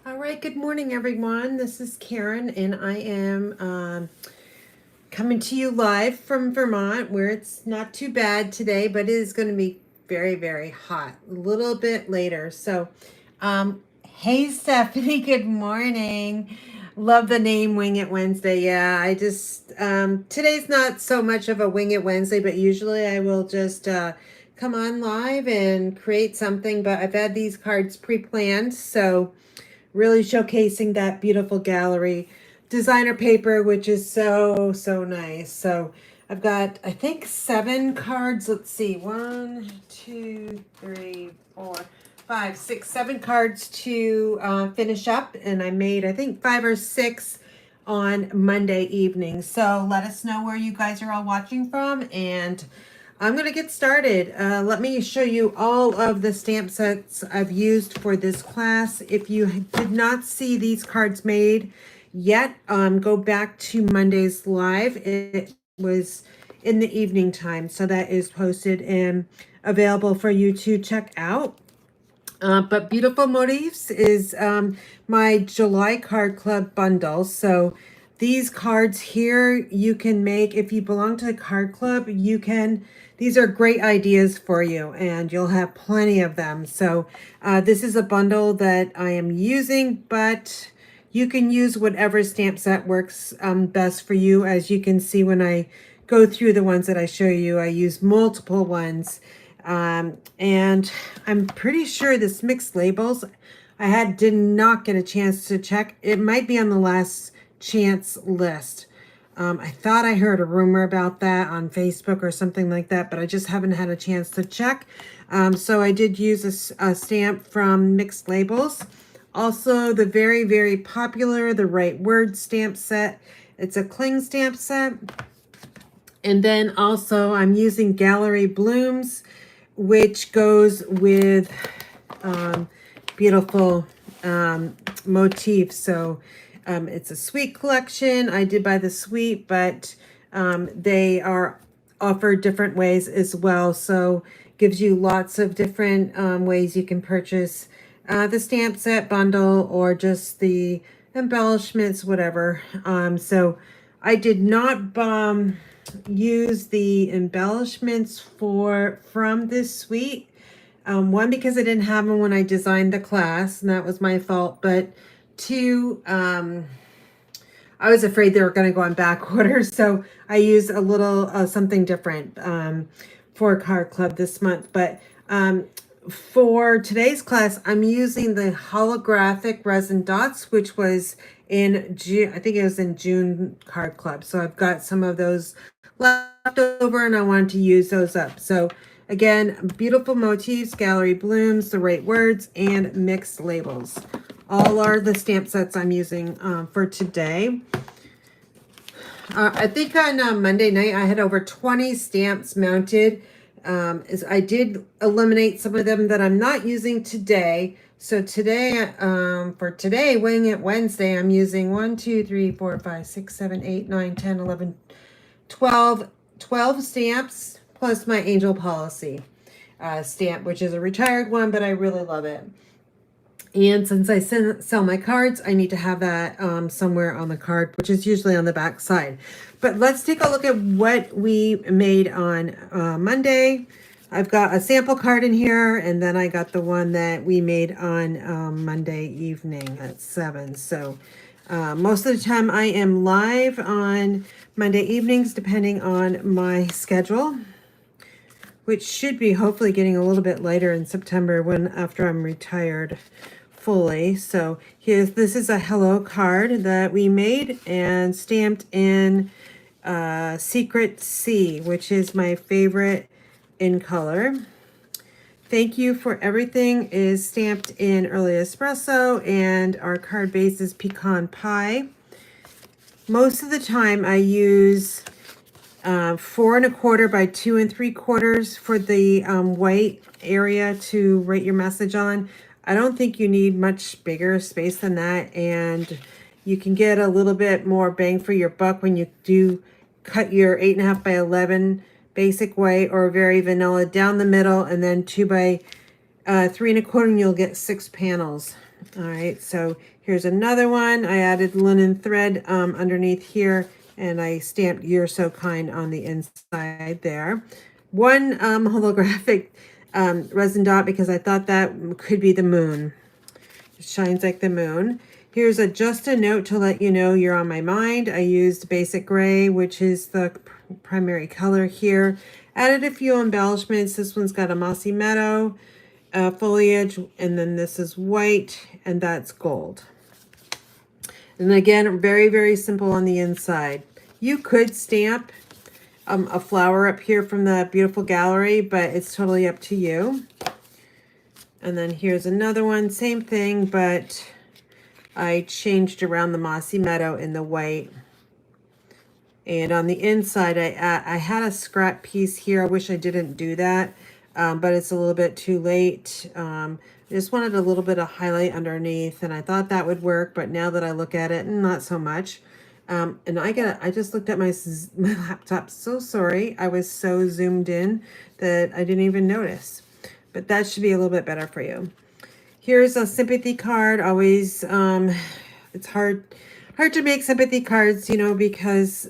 All right, good morning, everyone. This is Karen, and I am coming to you live from Vermont, where it's not too bad today, but it is going to be very, very hot a little bit later. So, hey, Stephanie, good morning. Love the name Wing It Wednesday. Yeah, I just, today's not so much of a Wing It Wednesday, but usually I will just come on live and create something. But I've had these cards pre planned. So, really showcasing that beautiful gallery designer paper, which is so nice. So I've got, I think, 7 cards. Let's see, 1 2 3 4 5 6 7 cards to finish up, and I made, I think, 5 or 6 on Monday evening. So let us know where you guys are all watching from, and I'm going to get started. Let me show you all of the stamp sets I've used for this class. If you did not see these cards made yet, go back to Monday's live. It was in the evening time, so that is posted and available for you to check out. But Beautiful Motifs is my July Card Club bundle. So these cards here you can make, if you belong to the card club, you can, these are great ideas for you, and you'll have plenty of them. So this is a bundle that I am using, but you can use whatever stamp set works best for you. As you can see, when I go through the ones that I show you, I use multiple ones. And I'm pretty sure this mixed labels, did not get a chance to check. It might be on the last chance list. I thought I heard a rumor about that on Facebook or something like that, but I just haven't had a chance to check. So I did use a stamp from Mixed Labels. Also, the very popular The Right Word stamp set. It's a cling stamp set. And then also I'm using Gallery Blooms, which goes with beautiful motifs. So it's a sweet collection. I did buy the sweet, but they are offered different ways as well. So gives you lots of different ways you can purchase the stamp set bundle or just the embellishments, whatever. So I did not use the embellishments from this suite. One, because I didn't have them when I designed the class, and that was my fault. But 2, I was afraid they were going to go on back order, so I used a little something different for Card Club this month. But for today's class, I'm using the holographic resin dots, which was in June. I think it was in June Card Club. So I've got some of those left over, and I wanted to use those up. So again, Beautiful Motifs, Gallery Blooms, The Right Words, and Mixed Labels. All are the stamp sets I'm using for today. I think on Monday night I had over 20 stamps mounted. I did eliminate some of them that I'm not using today. So today, for today, Wing It Wednesday, I'm using 1, 2, 3, 4, 5, 6, 7, 8, 9, 10, 11, 12 stamps, plus my Angel Policy stamp, which is a retired one, but I really love it. And since I sell my cards, I need to have that somewhere on the card, which is usually on the back side. But let's take a look at what we made on Monday. I've got a sample card in here, and then I got the one that we made on Monday evening at 7. So most of the time I am live on Monday evenings, depending on my schedule, which should be hopefully getting a little bit lighter in September after I'm retired fully. So this is a hello card that we made and stamped in Secret C, which is my favorite in color. Thank you for everything is stamped in Early Espresso, and our card base is Pecan Pie. Most of the time I use 4 1/4 by 2 3/4 for the white area to write your message on. I don't think you need much bigger space than that, and you can get a little bit more bang for your buck when you do cut your 8 1/2 by 11 basic white or very vanilla down the middle, and then 2 by 3 1/4, and you'll get 6 panels. All right, so here's another one. I added linen thread underneath here, and I stamped "You're So Kind" on the inside there. One holographic resin dot because I thought that could be the moon. It shines like the moon. Here's just a note to let you know you're on my mind. I used basic gray, which is the primary color here. Added a few embellishments. This one's got a mossy meadow foliage, and then this is white, and that's gold. And again, very, very simple on the inside. You could stamp a flower up here from the beautiful gallery, but it's totally up to you. And then here's another one, same thing, but I changed around the mossy meadow in the white. And on the inside, I had a scrap piece here. I wish I didn't do that, but it's a little bit too late. I just wanted a little bit of highlight underneath, and I thought that would work, but now that I look at it, not so much. And I just looked at my laptop. So sorry. I was so zoomed in that I didn't even notice. But that should be a little bit better for you. Here's a sympathy card. Always, it's hard to make sympathy cards, you know, because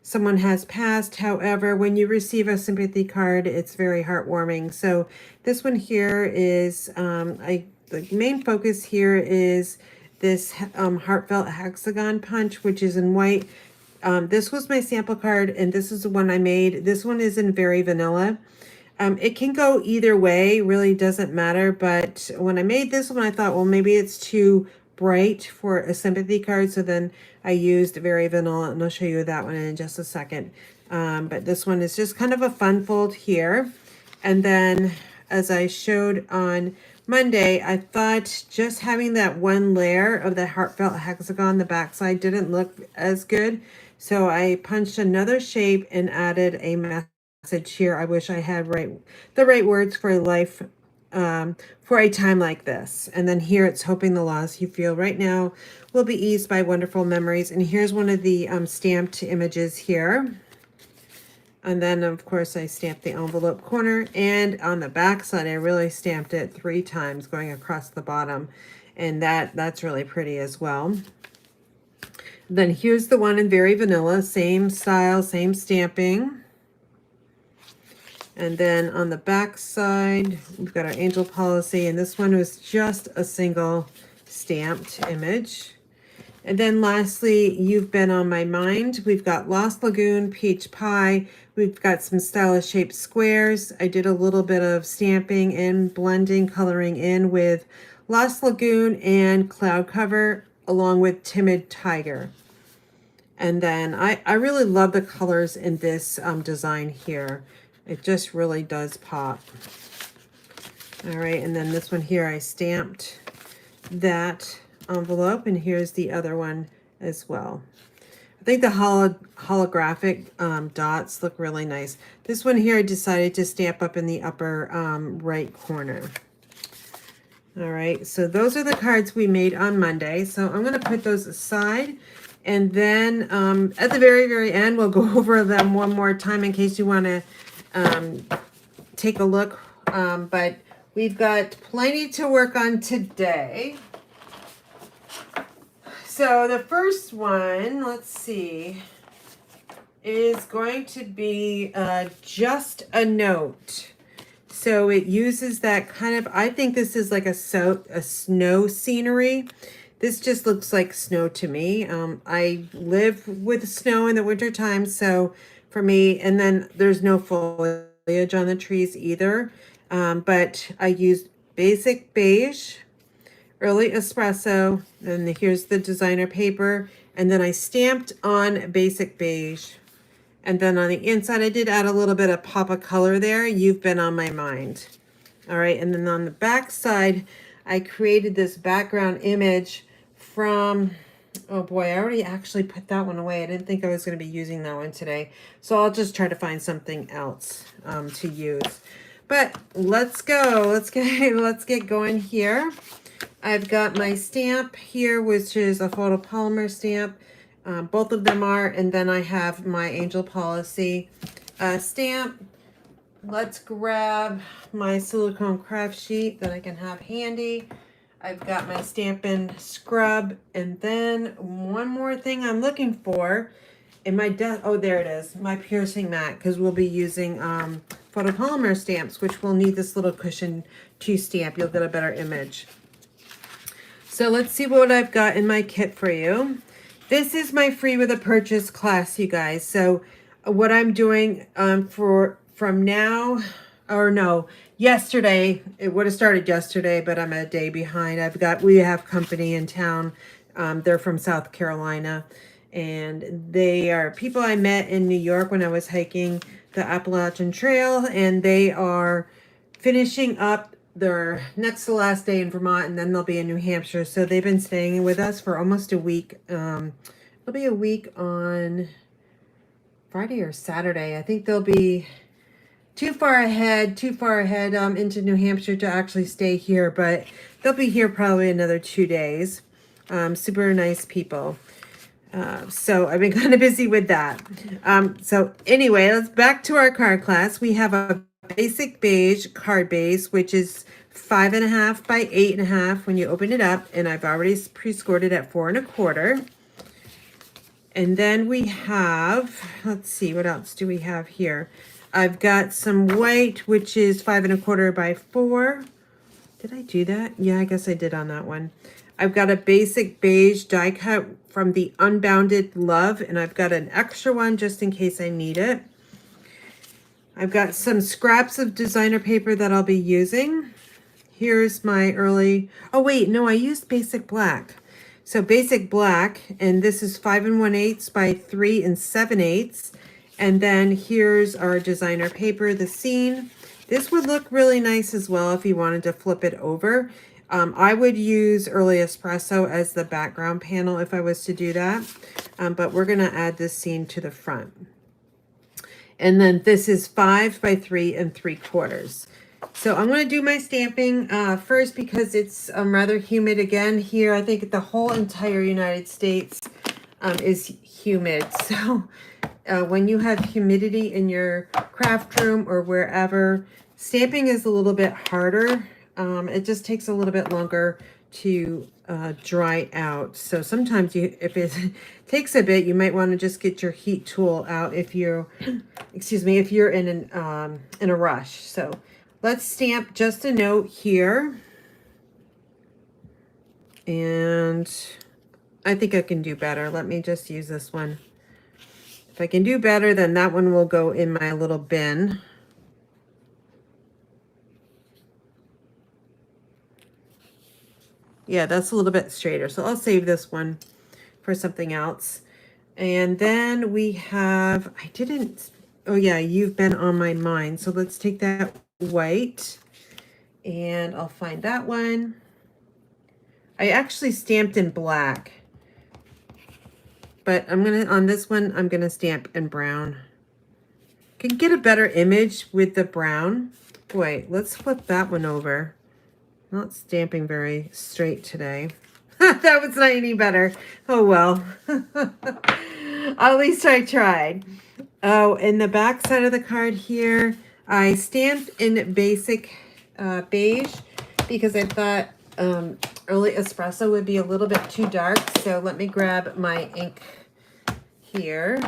someone has passed. However, when you receive a sympathy card, it's very heartwarming. So this one here is, the main focus here is this heartfelt hexagon punch, which is in white. This was my sample card, and this is the one I made. This one is in very vanilla. It can go either way, really doesn't matter. But when I made this one, I thought, well, maybe it's too bright for a sympathy card. So then I used very vanilla, and I'll show you that one in just a second. But this one is just kind of a fun fold here. And then as I showed on Monday, I thought just having that one layer of the heartfelt hexagon, the backside didn't look as good. So I punched another shape and added a message here. I wish I had the right words for life, for a time like this. And then here it's hoping the loss you feel right now will be eased by wonderful memories. And here's one of the stamped images here. And then of course I stamped the envelope corner, and on the back side I really stamped it 3 times going across the bottom, and that's really pretty as well. Then here's the one in very vanilla, same style, same stamping. And then on the back side, we've got our angel policy, and this one was just a single stamped image. And then lastly, You've Been on My Mind. We've got Lost Lagoon, Peach Pie. We've got some stylish shaped squares. I did a little bit of stamping and blending, coloring in with Lost Lagoon and Cloud Cover, along with Timid Tiger. And then I really love the colors in this design here. It just really does pop. All right, and then this one here, I stamped that envelope, and here's the other one as well. I think the holographic dots look really nice. This one here I decided to stamp up in the upper right corner. All right, so those are the cards we made on Monday. So I'm going to put those aside, and then at the very, very end, we'll go over them one more time in case you want to take a look. But we've got plenty to work on today. So the first one, let's see, is going to be just a note. So it uses that kind of, I think this is like a snow scenery. This just looks like snow to me. I live with snow in the wintertime, so for me, and then there's no foliage on the trees either. But I used basic beige, early espresso, and here's the designer paper, and then I stamped on basic beige. And then on the inside, I did add a little bit of pop of color there. You've Been on My Mind. All right, and then on the back side, I created this background image from, oh boy, I already actually put that one away. I didn't think I was going to be using that one today. So I'll just try to find something else to use. But let's go. Let's get going here. I've got my stamp here, which is a photopolymer stamp. Both of them are, and then I have my Angel Policy stamp. Let's grab my silicone craft sheet that I can have handy. I've got my Stampin' scrub, and then one more thing I'm looking for in my desk. Oh, there it is, my piercing mat, because we'll be using photopolymer stamps, which will need this little cushion to stamp. You'll get a better image. So let's see what I've got in my kit for you. This is my free with a purchase class, you guys. So what I'm doing from now, or no, yesterday, it would have started yesterday, but I'm a day behind. We have company in town. They're from South Carolina, and they are people I met in New York when I was hiking the Appalachian Trail, and they are finishing up their next to last day in Vermont, and then they'll be in New Hampshire. So they've been staying with us for almost a week. It'll be a week on Friday or Saturday. I think they'll be too far ahead into New Hampshire to actually stay here, but they'll be here probably another 2 days. Super nice people. So I've been kind of busy with that. So anyway, let's back to our card class. We have a basic beige card base, which is 5.5 by 8.5 when you open it up, and I've already pre-scored it at 4 1/4. And then we have, let's see, what else do we have here? I've got some white, which is 5 1/4 by 4. Did I do that? Yeah, I guess I did on that one. I've got a basic beige die cut from the Unbounded Love, and I've got an extra one just in case I need it. I've got some scraps of designer paper that I'll be using. Here's my early, oh wait, no, I used basic black. So basic black, and this is 5 1/8 by 3 7/8. And then here's our designer paper, the scene. This would look really nice as well if you wanted to flip it over. I would use Early Espresso as the background panel if I was to do that. But we're gonna add this scene to the front. And then this is 5 by 3 3/4. So I'm going to do my stamping first because it's rather humid again here. I think the whole entire United States is humid. So when you have humidity in your craft room or wherever, stamping is a little bit harder. It just takes a little bit longer to dry out. So sometimes if it takes a bit, you might want to just get your heat tool out if you're, if you're in a rush. So let's stamp just a note here. And I think I can do better. Let me just use this one. If I can do better, then that one will go in my little bin. Yeah, that's a little bit straighter. So I'll save this one for something else. And then we have, oh yeah, You've Been on My Mind. So let's take that white and I'll find that one. I actually stamped in black, but on this one, I'm gonna stamp in brown. Can get a better image with the brown. Wait, let's flip that one over. Not stamping very straight today. That was not any better. Oh well. At least I tried. Oh, in the back side of the card here, I stamped in basic beige because I thought Early Espresso would be a little bit too dark. So let me grab my ink here.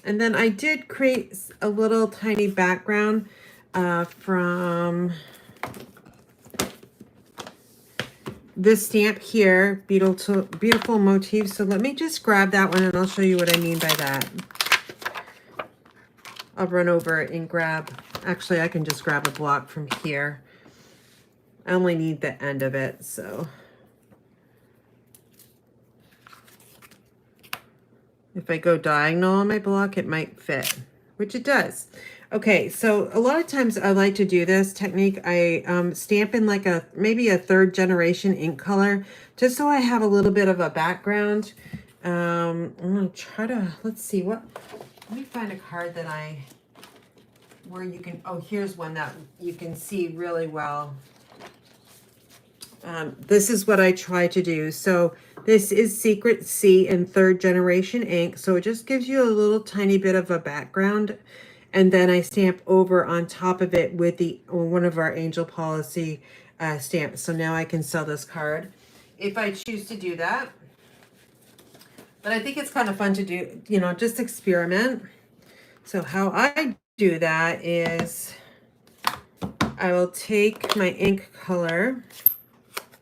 And then I did create a little tiny background from this stamp here, beautiful motif. So let me just grab that one and I'll show you what I mean by that. I'll run over and grab, actually I can just grab a block from here. I only need the end of it, so. If I go diagonal on my block, it might fit, which it does. Okay, so a lot of times I like to do this technique. I stamp in like maybe a 3rd generation ink color, just so I have a little bit of a background. I'm gonna try to, let's see, let me find a card where you can, oh, here's one that you can see really well. This is what I try to do. So this is Secret C in 3rd generation ink. So it just gives you a little tiny bit of a background. and then I stamp over on top of it with one of our Angel Policy stamps. So now I can sell this card if I choose to do that. But I think it's kind of fun to do, you know, just experiment. So how I do that is I will take my ink color,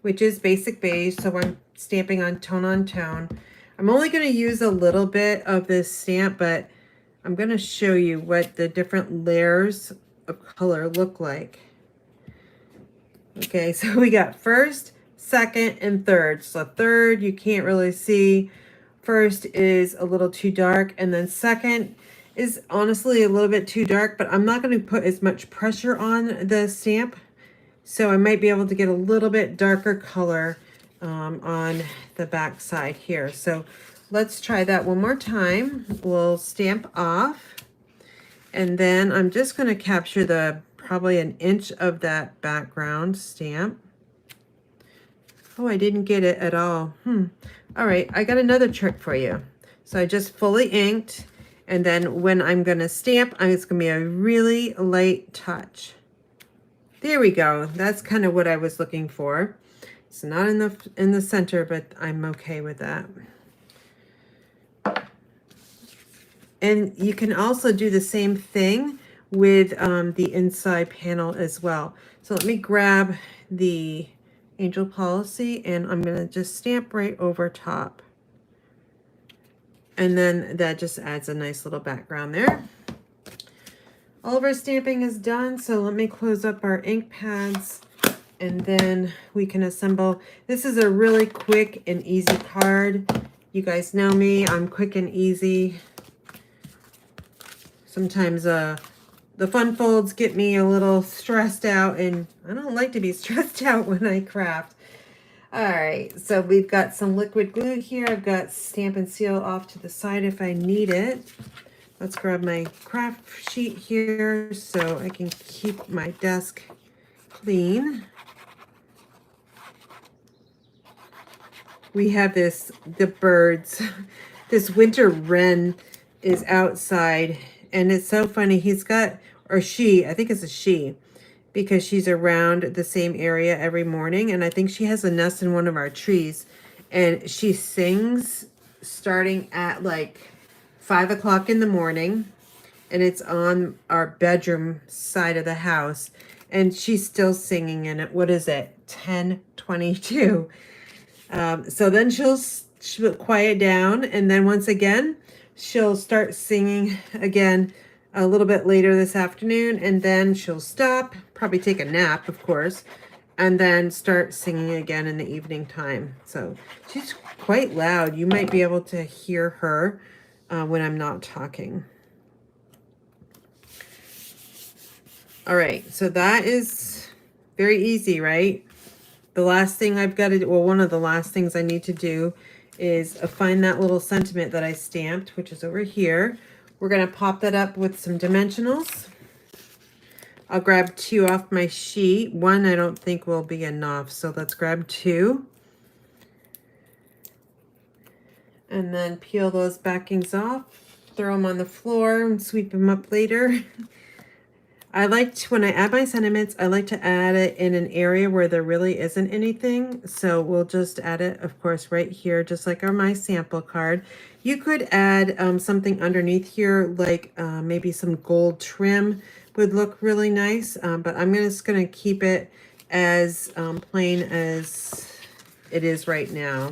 which is basic beige, so I'm stamping on tone. I'm only going to use a little bit of this stamp, but I'm going to show you what the different layers of color look like. Okay, so we got first, second, and third. So third, you can't really see. First is a little too dark, and then second is honestly a little bit too dark, but I'm not going to put as much pressure on the stamp. So I might be able to get a little bit darker color on the back side here. So let's try that one more time. We'll stamp off, and then I'm just going to capture probably an inch of that background stamp. Oh, I didn't get it at all. All right, I got another trick for you. So I just fully inked, and then when I'm going to stamp, it's going to be a really light touch. There we go. That's kind of what I was looking for. It's not in the center, but I'm okay with that. And you can also do the same thing with the inside panel as well. So let me grab the Angel Policy, and I'm going to just stamp right over top. And then that just adds a nice little background there. All of our stamping is done, so let me close up our ink pads, and then we can assemble. This is a really quick and easy card. You guys know me, I'm quick and easy. Sometimes the fun folds get me a little stressed out, and I don't like to be stressed out when I craft. All right, so we've got some liquid glue here. I've got Stampin' Seal off to the side if I need it. Let's grab my craft sheet here so I can keep my desk clean. We have the birds. This winter wren is outside, and it's so funny. He's got, or she, I think it's a she, because she's around the same area every morning, and I think she has a nest in one of our trees, and she sings starting at like 5 o'clock in the morning, and it's on our bedroom side of the house, and she's still singing in it. What is it? 10:22. So then she'll quiet down, and then once again she'll start singing again a little bit later this afternoon, and then she'll stop, probably take a nap, of course, and then start singing again in the evening time. So she's quite loud. You might be able to hear her when I'm not talking. All right, so that is very easy, right? The last thing I've got to do, well, one of the last things I need to do is find that little sentiment that I stamped, which is over here. We're going to pop that up with some dimensionals. I'll grab 2 off my sheet. 1 I don't think will be enough, so let's grab 2. And then peel those backings off, throw them on the floor, and sweep them up later. I like to, when I add my sentiments, I like to add it in an area where there really isn't anything. So we'll just add it, of course, right here, just like on my sample card. You could add something underneath here, like maybe some gold trim would look really nice. But I'm just going to keep it as plain as it is right now.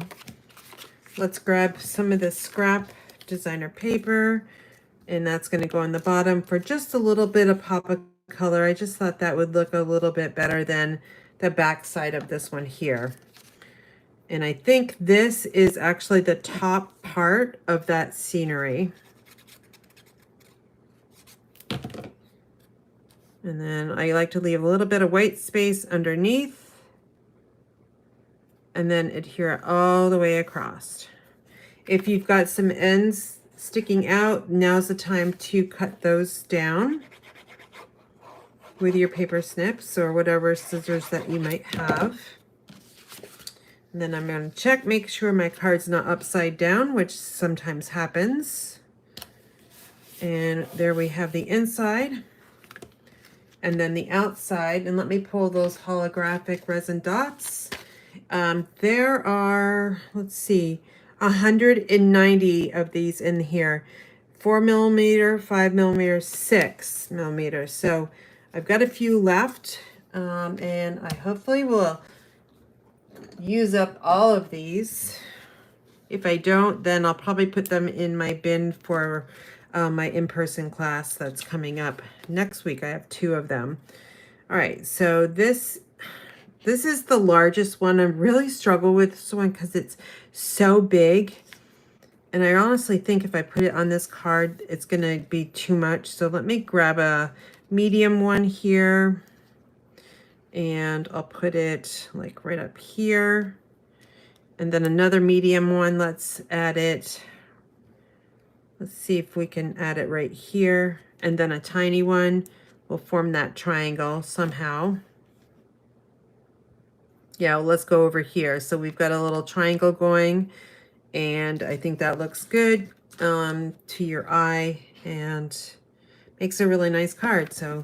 Let's grab some of this scrap designer paper, and that's going to go on the bottom for just a little bit of pop of color. I just thought that would look a little bit better than the back side of this one here. And I think this is actually the top part of that scenery. And then I like to leave a little bit of white space underneath, and then adhere it all the way across. If you've got some ends sticking out, now's the time to cut those down with your paper snips or whatever scissors that you might have. And then I'm going to check, make sure my card's not upside down, which sometimes happens. And there we have the inside and then the outside. And let me pull those holographic resin dots. There are, let's see, 190 of these in here. 4mm, 5mm, 6mm. So I've got a few left, and I hopefully will use up all of these. If I don't, then I'll probably put them in my bin for my in-person class that's coming up next week. I have 2 of them. All right, so this is the largest one. I really struggle with this one because it's so big. And I honestly think if I put it on this card, it's going to be too much. So let me grab a medium one here. And I'll put it like right up here. And then another medium one, let's add it. Let's see if we can add it right here. And then a tiny one will form that triangle somehow. Yeah, let's go over here. So we've got a little triangle going, and I think that looks good to your eye and makes a really nice card. So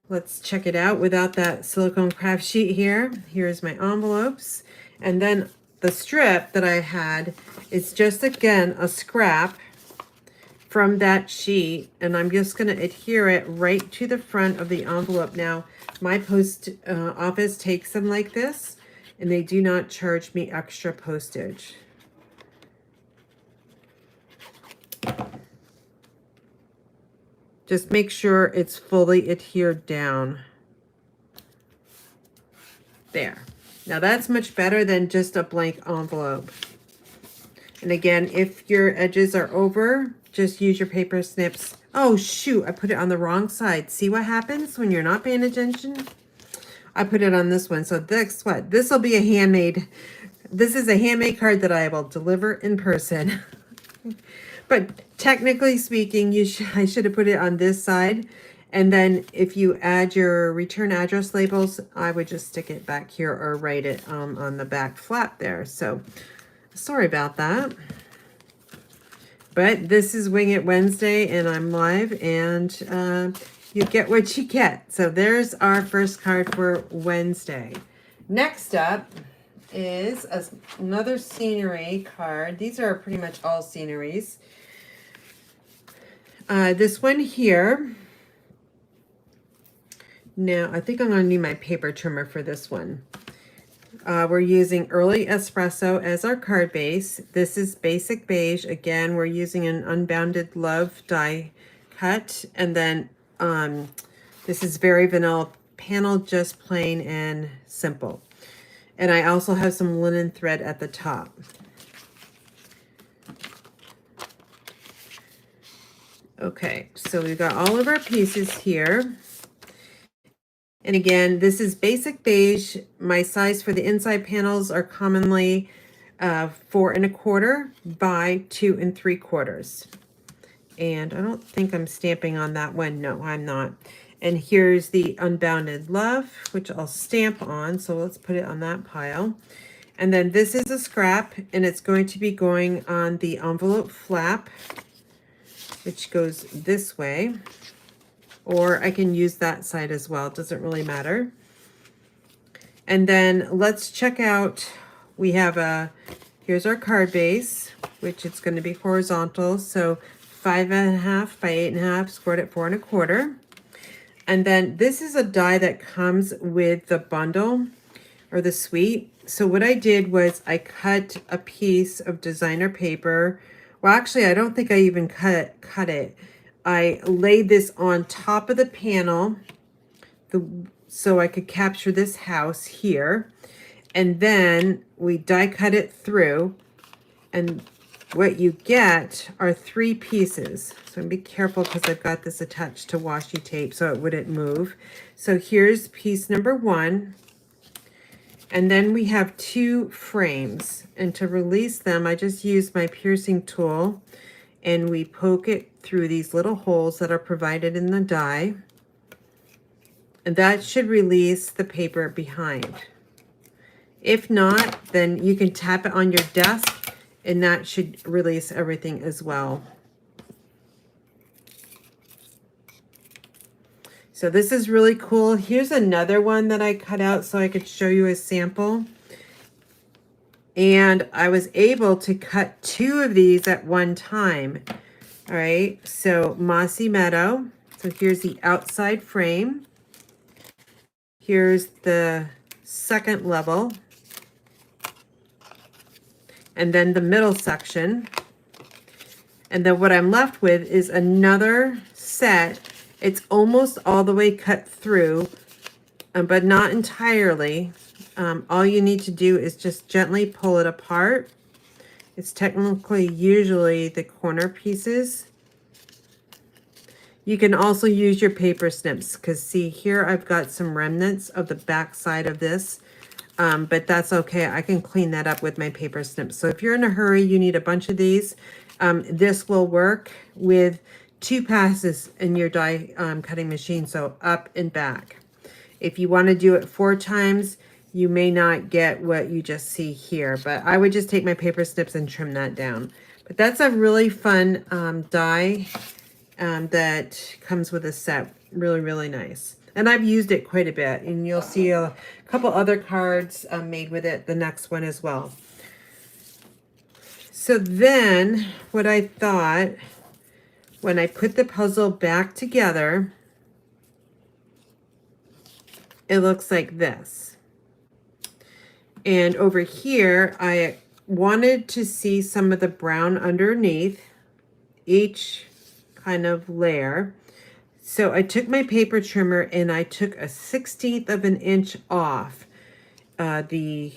let's check it out without that silicone craft sheet here. Here's my envelopes. And then the strip that I had is just, again, a scrap from that sheet, and I'm just going to adhere it right to the front of the envelope. Now, my post office takes them like this, and they do not charge me extra postage. Just make sure it's fully adhered down. There. Now that's much better than just a blank envelope. And again, if your edges are over, just use your paper snips. Oh shoot, I put it on the wrong side. See what happens when you're not paying attention? I put it on this one. So guess what? This will be a handmade. This is a handmade card that I will deliver in person. But technically speaking, I should have put it on this side. And then if you add your return address labels, I would just stick it back here or write it on the back flap there. So sorry about that. But this is Wing It Wednesday, and I'm live, and you get what you get. So there's our first card for Wednesday. Next up is another scenery card. These are pretty much all sceneries. This one here. Now, I think I'm going to need my paper trimmer for this one. We're using Early Espresso as our card base. This is Basic Beige. Again, we're using an Unbounded Love die cut. And then this is Very Vanilla Panel, just plain and simple. And I also have some linen thread at the top. Okay, so we've got all of our pieces here. And again, this is Basic Beige. My size for the inside panels are commonly 4 1/4 by 2 3/4. And I don't think I'm stamping on that one. No, I'm not. And here's the Unbounded Love, which I'll stamp on. So let's put it on that pile. And then this is a scrap, and it's going to be going on the envelope flap, which goes this way. Or I can use that side as well. It doesn't really matter. And then let's check out, we have here's our card base, which it's going to be horizontal. So 5 1/2 by 8 1/2, scored at 4 1/4. And then this is a die that comes with the bundle or the suite. So what I did was I cut a piece of designer paper. Well, actually, I don't think I even cut it. I laid this on top of the panel so I could capture this house here. And then we die cut it through. And what you get are 3 pieces. So be careful because I've got this attached to washi tape so it wouldn't move. So here's piece number 1. And then we have 2 frames. And to release them, I just use my piercing tool. And we poke it through these little holes that are provided in the die. And that should release the paper behind. If not, then you can tap it on your desk, and that should release everything as well. So this is really cool. Here's another one that I cut out so I could show you a sample. And I was able to cut 2 of these at one time. All right, so Mossy Meadow. So here's the outside frame. Here's the second level. And then the middle section. And then what I'm left with is another set. It's almost all the way cut through, but not entirely. All you need to do is just gently pull it apart. It's technically usually the corner pieces. You can also use your paper snips, because see here I've got some remnants of the back side of this, but that's okay. I can clean that up with my paper snips. So if you're in a hurry, you need a bunch of these. This will work with 2 passes in your die cutting machine, so up and back. If you want to do it 4 times, you may not get what you just see here, but I would just take my paper snips and trim that down. But that's a really fun die that comes with a set. Really, really nice. And I've used it quite a bit, and you'll see a couple other cards made with it, the next one as well. So then what I thought, when I put the puzzle back together, it looks like this. And over here, I wanted to see some of the brown underneath each kind of layer. So I took my paper trimmer and I took a 1/16 of an inch off the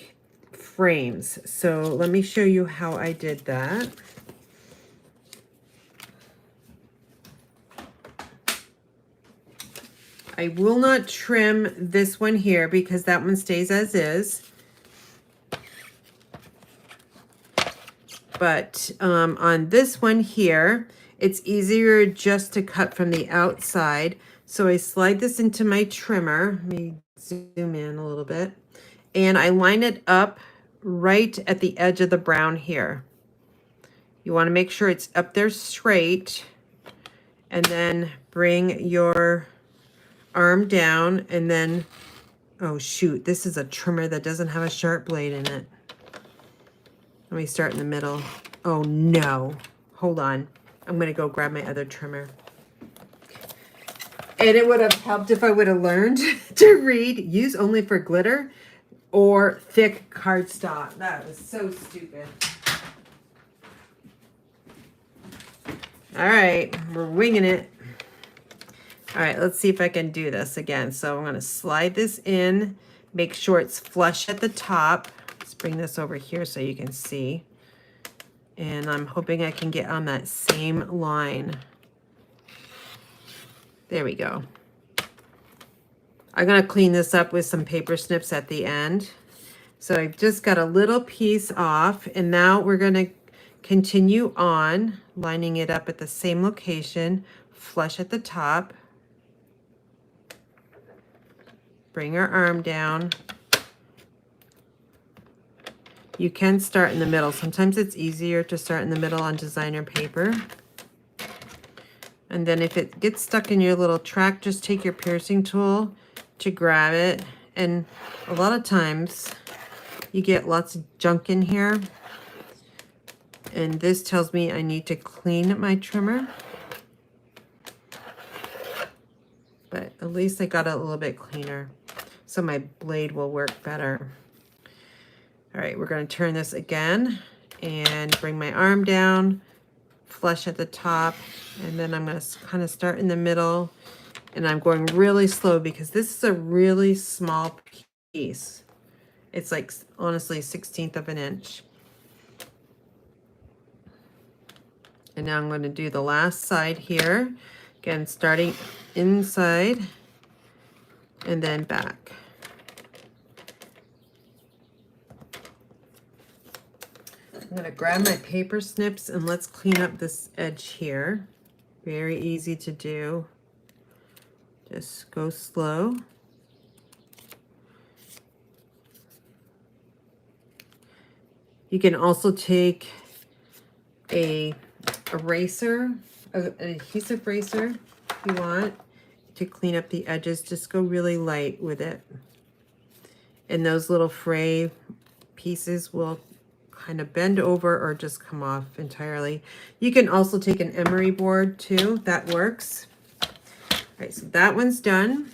frames. So let me show you how I did that. I will not trim this one here because that one stays as is. But on this one here, it's easier just to cut from the outside. So I slide this into my trimmer. Let me zoom in a little bit. And I line it up right at the edge of the brown here. You want to make sure it's up there straight. And then bring your arm down and then, oh shoot, this is a trimmer that doesn't have a sharp blade in it. Let me start in the middle. Oh no, hold on. I'm gonna go grab my other trimmer. And it would have helped if I would have learned to read, use only for glitter or thick cardstock. That was so stupid. All right, we're winging it. All right, let's see if I can do this again. So I'm gonna slide this in, make sure it's flush at the top. Let's bring this over here so you can see. And I'm hoping I can get on that same line. There we go. I'm gonna clean this up with some paper snips at the end. So I've just got a little piece off, and now we're gonna continue on, lining it up at the same location, flush at the top. Bring our arm down. You can start in the middle. Sometimes it's easier to start in the middle on designer paper. And then if it gets stuck in your little track, just take your piercing tool to grab it. And a lot of times you get lots of junk in here. And this tells me I need to clean my trimmer. But at least I got it a little bit cleaner, so my blade will work better. All right, we're going to turn this again and bring my arm down, flush at the top, and then I'm going to kind of start in the middle, and I'm going really slow because this is a really small piece. It's like, honestly, 1/16 of an inch. And now I'm going to do the last side here. Again, starting inside and then back. I'm going to grab my paper snips and let's clean up this edge here. Very easy to do. Just go slow. You can also take a eraser, an adhesive eraser if you want, to clean up the edges, just go really light with it. And those little fray pieces will kind of bend over or just come off entirely. You can also take an emery board too, that works. All right, so that one's done.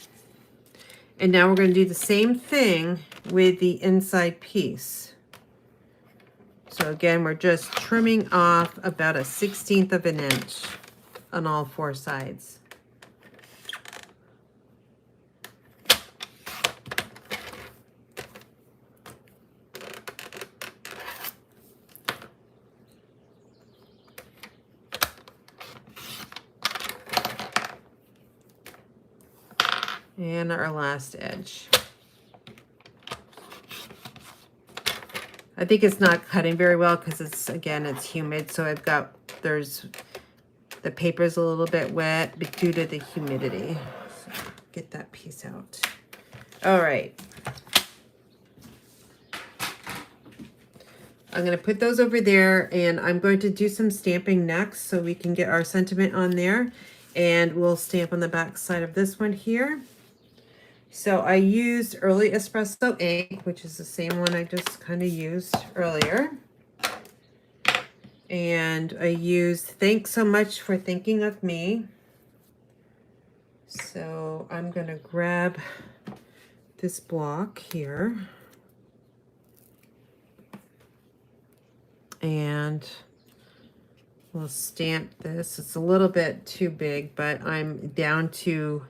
And now we're going to do the same thing with the inside piece. So again, we're just trimming off about 1/16 of an inch on all 4 sides. And our last edge. I think it's not cutting very well because it's humid. So I've got, the paper's a little bit wet due to the humidity. So get that piece out. All right. I'm going to put those over there, and I'm going to do some stamping next so we can get our sentiment on there, and we'll stamp on the back side of this one here. So I used Early Espresso ink, which is the same one I just kind of used earlier. And I used Thanks So Much for Thinking of Me. So I'm going to grab this block here. And we'll stamp this. It's a little bit too big, but I'm down to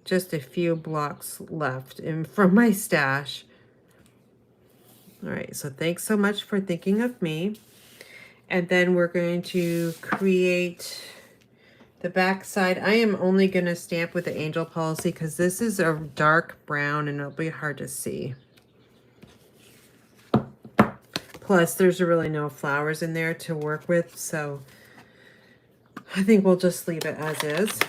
just a few blocks left and from my stash. All right, so thanks so much for thinking of me. And then we're going to create the back side. I am only going to stamp with the Angel Policy because this is a dark brown and it'll be hard to see. Plus, there's really no flowers in there to work with, so I think we'll just leave it as is.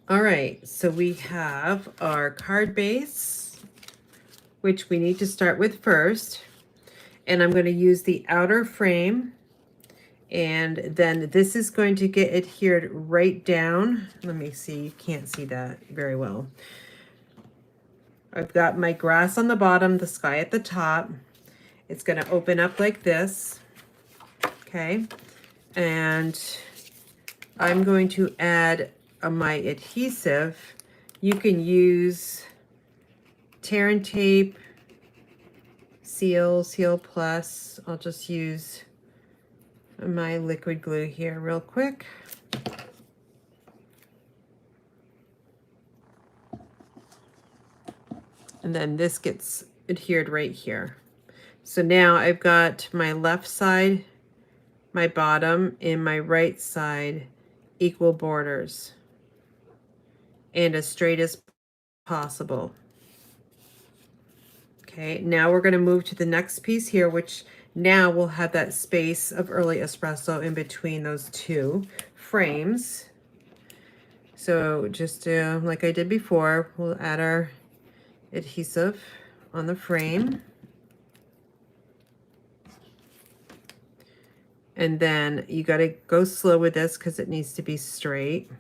All right, so we have our card base, which we need to start with first. And I'm going to use the outer frame. And then this is going to get adhered right down. Let me see, you can't see that very well. I've got my grass on the bottom, the sky at the top. It's going to open up like this. Okay. And I'm going to add my adhesive. You can use tear and tape, Seal Plus. I'll just use my liquid glue here real quick. And then this gets adhered right here. So now I've got my left side, my bottom, and my right side equal borders and as straight as possible. Okay, now we're going to move to the next piece here, which now we'll have that space of Early Espresso in between those two frames. So just like I did before, we'll add our adhesive on the frame. And then you got to go slow with this because it needs to be straight.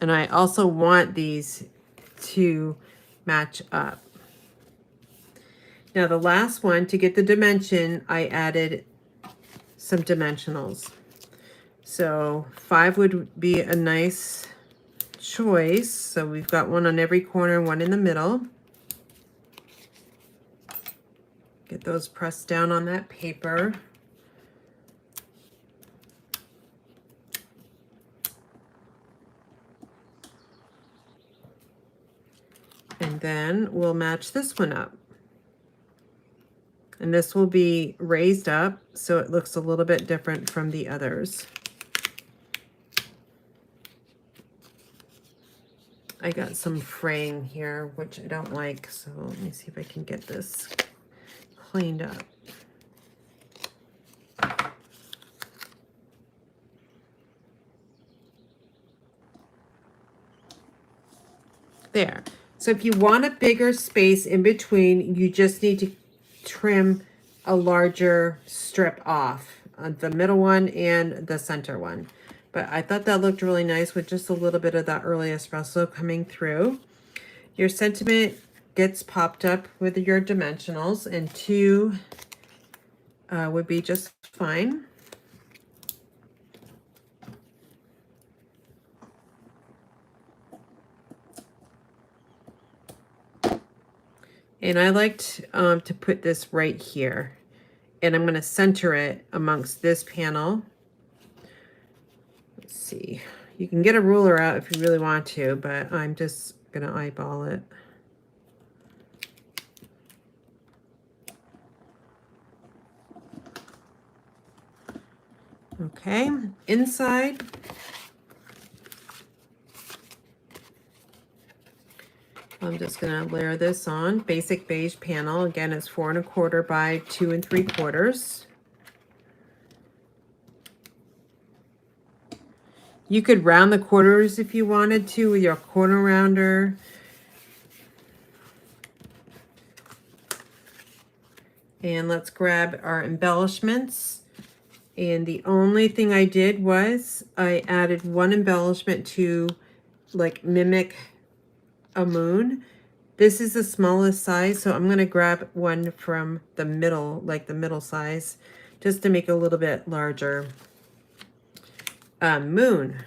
And I also want these to match up. Now the last one, to get the dimension, I added some dimensionals. So 5 would be a nice choice. So we've got one on every corner, one in the middle. Get those pressed down on that paper. And then we'll match this one up. And this will be raised up so it looks a little bit different from the others. I got some fraying here, which I don't like, so let me see if I can get this cleaned up. There. So So if you want a bigger space in between, you just need to trim a larger strip off, the middle one and the center one. But I thought that looked really nice with just a little bit of that early espresso coming through. Your sentiment gets popped up with your dimensionals, and 2 would be just fine. And I liked to put this right here. And I'm going to center it amongst this panel. Let's see. You can get a ruler out if you really want to, but I'm just going to eyeball it. Okay, inside. I'm just going to layer this on. Basic beige panel. Again, it's 4 1/4 by 2 3/4. You could round the quarters if you wanted to with your corner rounder. And let's grab our embellishments. And the only thing I did was I added 1 embellishment to like mimic a moon. This is the smallest size, so I'm going to grab one from the middle, like the middle size, just to make a little bit larger moon.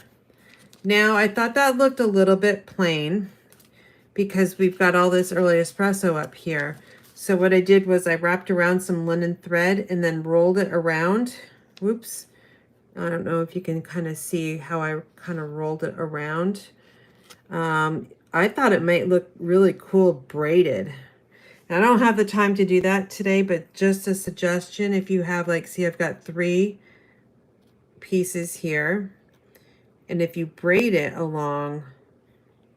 Now, I thought that looked a little bit plain because we've got all this early espresso up here. So what I did was I wrapped around some linen thread and then rolled it around. Whoops. I don't know if you can kind of see how I kind of rolled it around. I thought it might look really cool braided. I don't have the time to do that today, but just a suggestion, if you have, like, see, I've got 3 pieces here. And if you braid it along,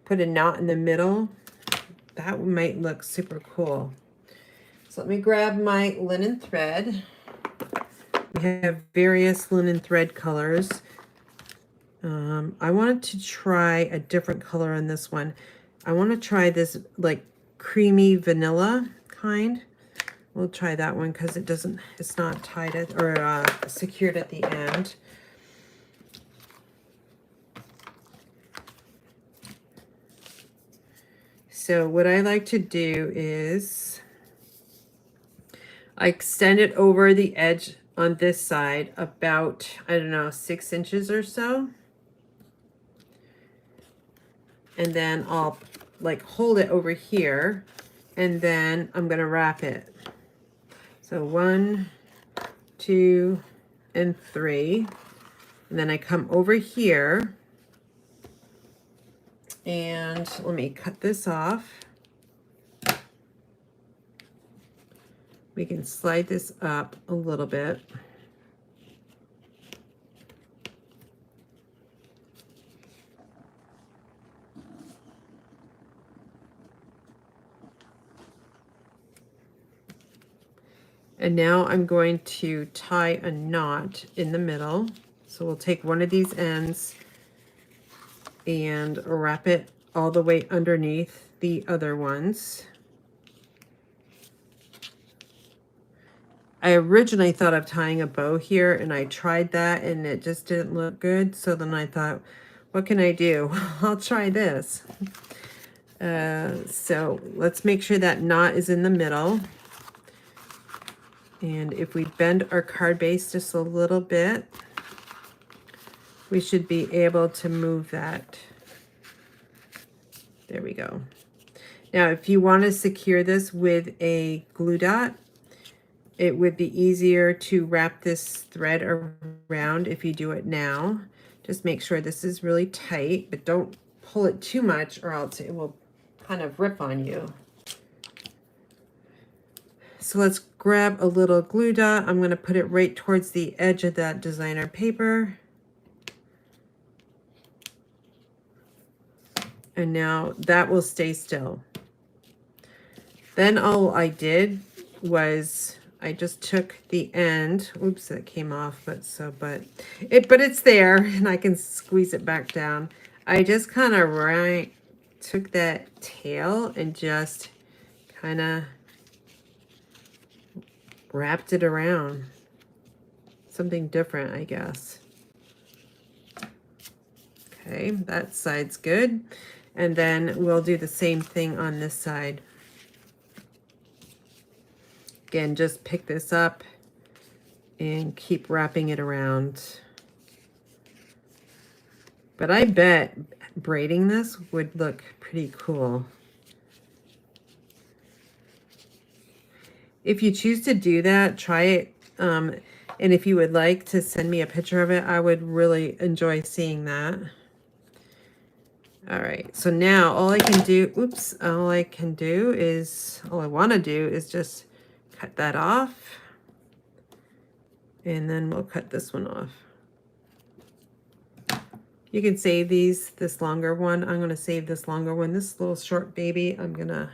put a knot in the middle, that might look super cool. So let me grab my linen thread. We have various linen thread colors. I wanted to try a different color on this one. I want to try this like creamy vanilla kind. We'll try that one because it's not tied at, or secured at the end. So what I like to do is I extend it over the edge on this side about, I don't know, 6 inches or so. And then I'll like hold it over here, and then I'm going to wrap it. So 1, 2, and 3. And then I come over here, and let me cut this off. We can slide this up a little bit. And now I'm going to tie a knot in the middle. So we'll take one of these ends and wrap it all the way underneath the other ones. I originally thought of tying a bow here, and I tried that and it just didn't look good. So then I thought, what can I do? I'll try this. So let's make sure that knot is in the middle. And if we bend our card base just a little bit, we should be able to move that. There we go. Now, if you want to secure this with a glue dot, it would be easier to wrap this thread around if you do it now. Just make sure this is really tight, but don't pull it too much or else it will kind of rip on you. So let's grab a little glue dot. I'm going to put it right towards the edge of that designer paper. And now that will stay still. Then all I did was I just took the end. Oops, that came off, but it's there, and I can squeeze it back down. I just kind of took that tail and just kind of wrapped it around. Something different, I guess. Okay, that side's good. And then we'll do the same thing on this side. Again, just pick this up and keep wrapping it around. But I bet braiding this would look pretty cool. If you choose to do that, try it. And if you would like to send me a picture of it, I would really enjoy seeing that. All right, so now all I can do, all I want to do is just cut that off. And then we'll cut this one off. You can save this longer one. I'm gonna save this longer one. This little short baby, I'm gonna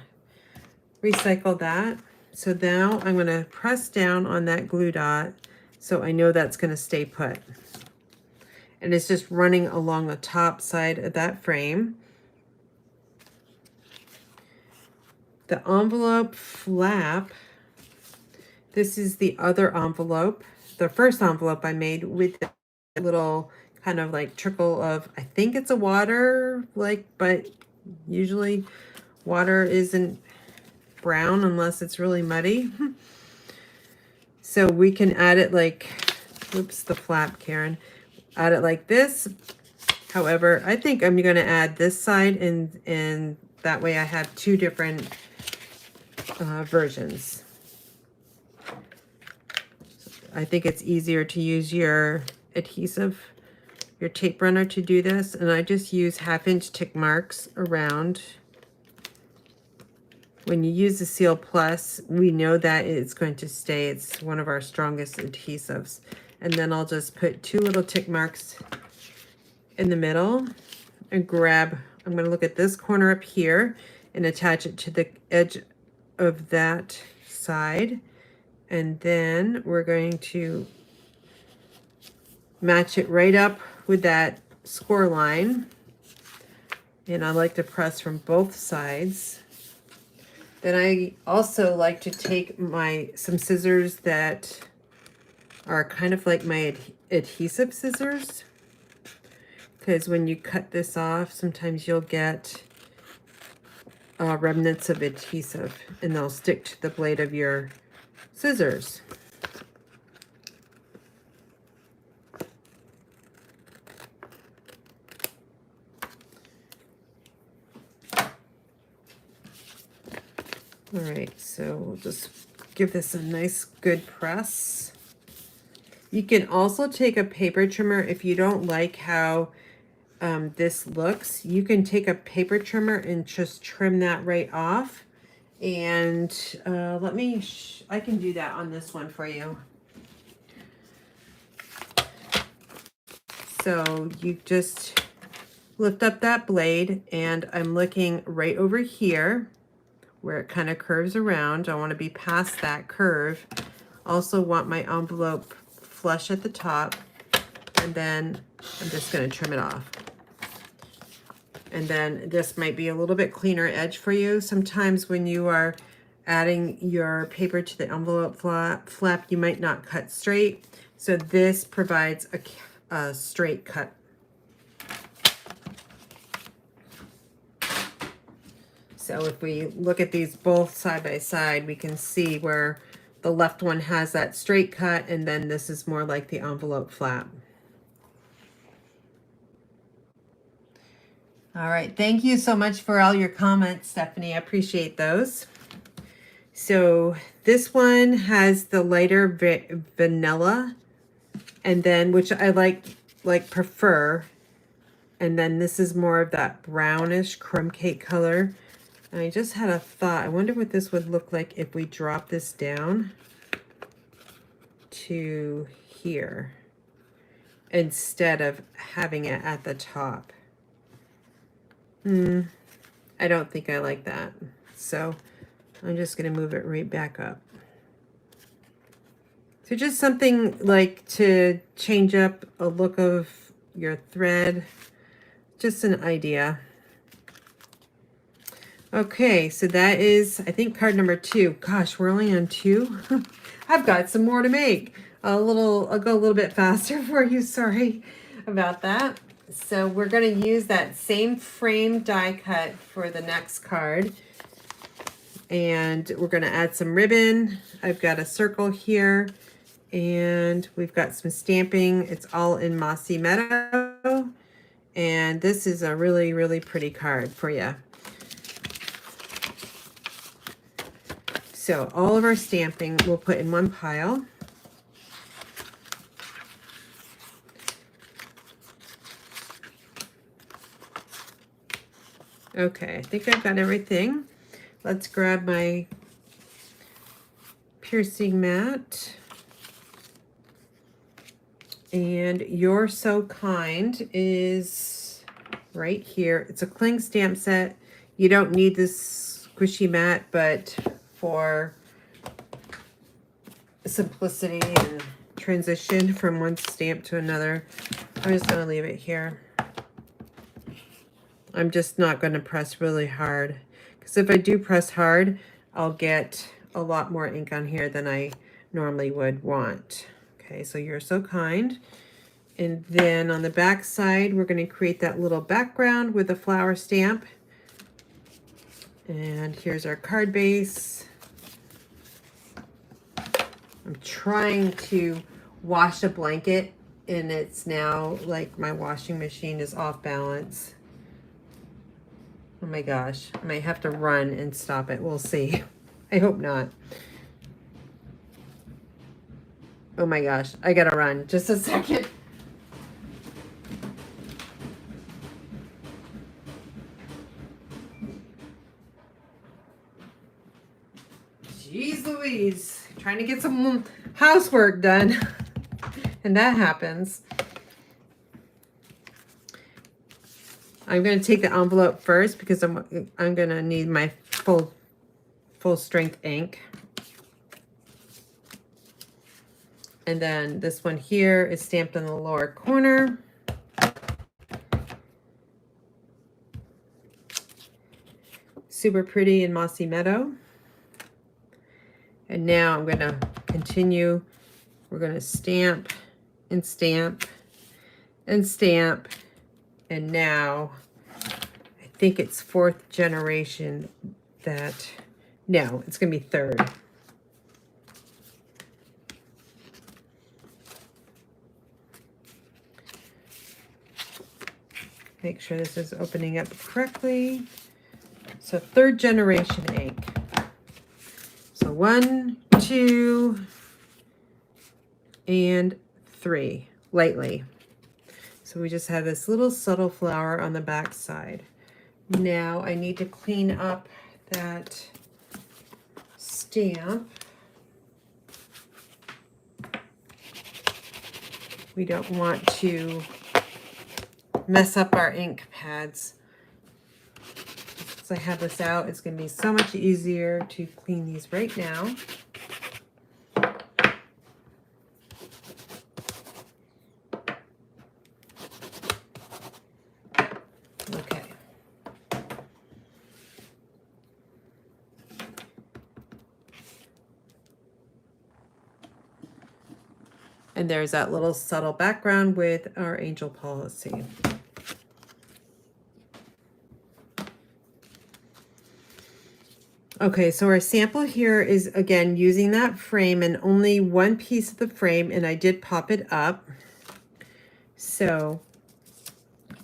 recycle that. So now I'm gonna press down on that glue dot so I know that's gonna stay put. And it's just running along the top side of that frame. The envelope flap, this is the other envelope, the first envelope I made with the little kind of like trickle of, I think it's a water, but usually water isn't brown unless it's really muddy. So we can add it like, the flap, Karen. Add it like this. However, I think I'm going to add this side, and that way I have two different versions. I think it's easier to use your adhesive, your tape runner to do this, and I just use 1/2-inch tick marks around. When you use the Seal Plus, we know that it's going to stay. It's one of our strongest adhesives. And then I'll just put 2 little tick marks in the middle and grab, I'm going to look at this corner up here and attach it to the edge of that side. And then we're going to match it right up with that score line. And I like to press from both sides. Then I also like to take some scissors that are kind of like my adhesive scissors, because when you cut this off, sometimes you'll get remnants of adhesive, and they'll stick to the blade of your scissors. All right, so we'll just give this a nice good press. You can also take a paper trimmer if you don't like how this looks. You can take a paper trimmer and just trim that right off. And I can do that on this one for you. So you just lift up that blade, and I'm looking right over here where it kind of curves around. I want to be past that curve. Also want my envelope flush at the top, and then I'm just going to trim it off. And then this might be a little bit cleaner edge for you. Sometimes when you are adding your paper to the envelope flap, you might not cut straight. So this provides a straight cut. So if we look at these both side by side, we can see where the left one has that straight cut, and then this is more like the envelope flap. All right, thank you so much for all your comments, Stephanie. I appreciate those. So this one has the lighter vanilla, and then, which I prefer, and then this is more of that brownish crumb cake color. And I just had a thought. I wonder what this would look like if we drop this down to here instead of having it at the top. I don't think I like that. So I'm just going to move it right back up. So just something like to change up a look of your thread. Just an idea. Okay, so that is, I think, card number 2. Gosh, we're only on 2. I've got some more to make. I'll go a little bit faster for you. Sorry about that. So we're going to use that same frame die cut for the next card. And we're going to add some ribbon. I've got a circle here. And we've got some stamping. It's all in Mossy Meadow. And this is a really, really pretty card for you. So all of our stamping we'll put in one pile. Okay, I think I've got everything. Let's grab my piercing mat. And You're So Kind is right here. It's a cling stamp set. You don't need this squishy mat, but for simplicity and transition from one stamp to another, I'm just going to leave it here. I'm just not going to press really hard, because if I do press hard, I'll get a lot more ink on here than I normally would want. Okay, so You're So Kind. And then on the back side, we're going to create that little background with a flower stamp. And here's our card base. I'm trying to wash a blanket, and it's now like my washing machine is off balance. Oh my gosh, I might have to run and stop it. We'll see. I hope not. Oh my gosh, I gotta run. Just a second. Jeez Louise, trying to get some housework done. And that happens. I'm going to take the envelope first because I'm going to need my full strength ink. And then this one here is stamped in the lower corner. Super pretty in Mossy Meadow. And now I'm going to continue. We're going to stamp and stamp and stamp. And now I think it's 4th generation that, no, it's going to be 3rd. Make sure this is opening up correctly. So 3rd generation ink. So 1, 2, and 3, lightly. So we just have this little subtle flower on the back side. Now I need to clean up that stamp. We don't want to mess up our ink pads. Since I have this out, it's going to be so much easier to clean these right now. Okay. And there's that little subtle background with our angel policy. Okay, so our sample here is, again, using that frame and only one piece of the frame, and I did pop it up. So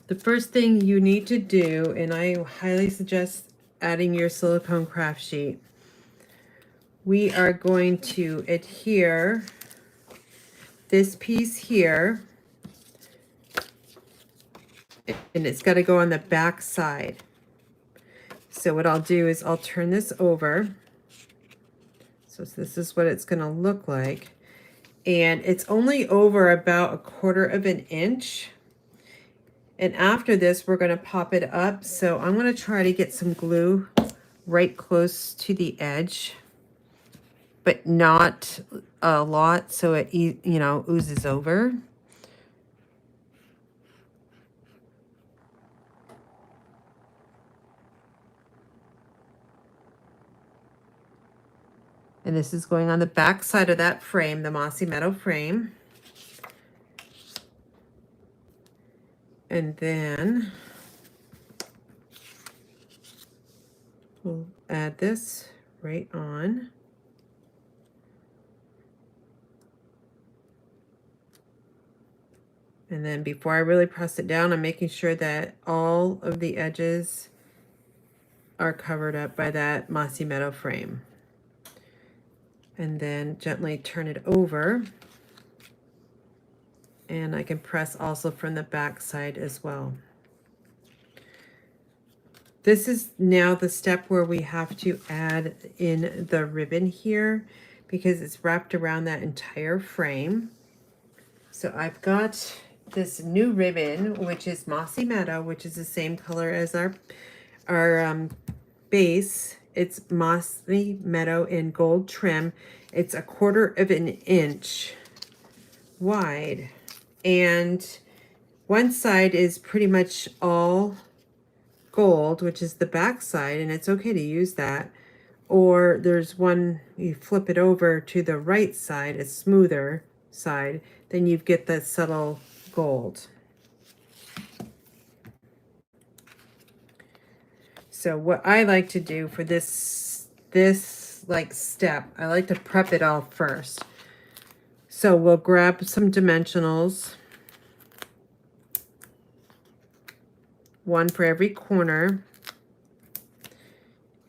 the first thing you need to do, and I highly suggest adding your silicone craft sheet, we are going to adhere this piece here, and it's got to go on the back side. So what I'll do is I'll turn this over. So this is what it's going to look like. And it's only over about 1/4 of an inch. And after this, we're going to pop it up. So I'm going to try to get some glue right close to the edge, but not a lot, so it, you know, oozes over. And this is going on the back side of that frame, the mossy meadow frame. And then we'll add this right on. And then before I really press it down, I'm making sure that all of the edges are covered up by that mossy meadow frame. And then gently turn it over. And I can press also from the back side as well. This is now the step where we have to add in the ribbon here because it's wrapped around that entire frame. So I've got this new ribbon, which is Mossy Meadow, which is the same color as our base. It's Mossy Meadow in gold trim. It's 1/4 of an inch wide. And one side is pretty much all gold, which is the back side, and it's okay to use that. Or there's one, you flip it over to the right side, a smoother side, then you get that subtle gold. So what I like to do for this like step, I like to prep it all first. So we'll grab some dimensionals, one for every corner.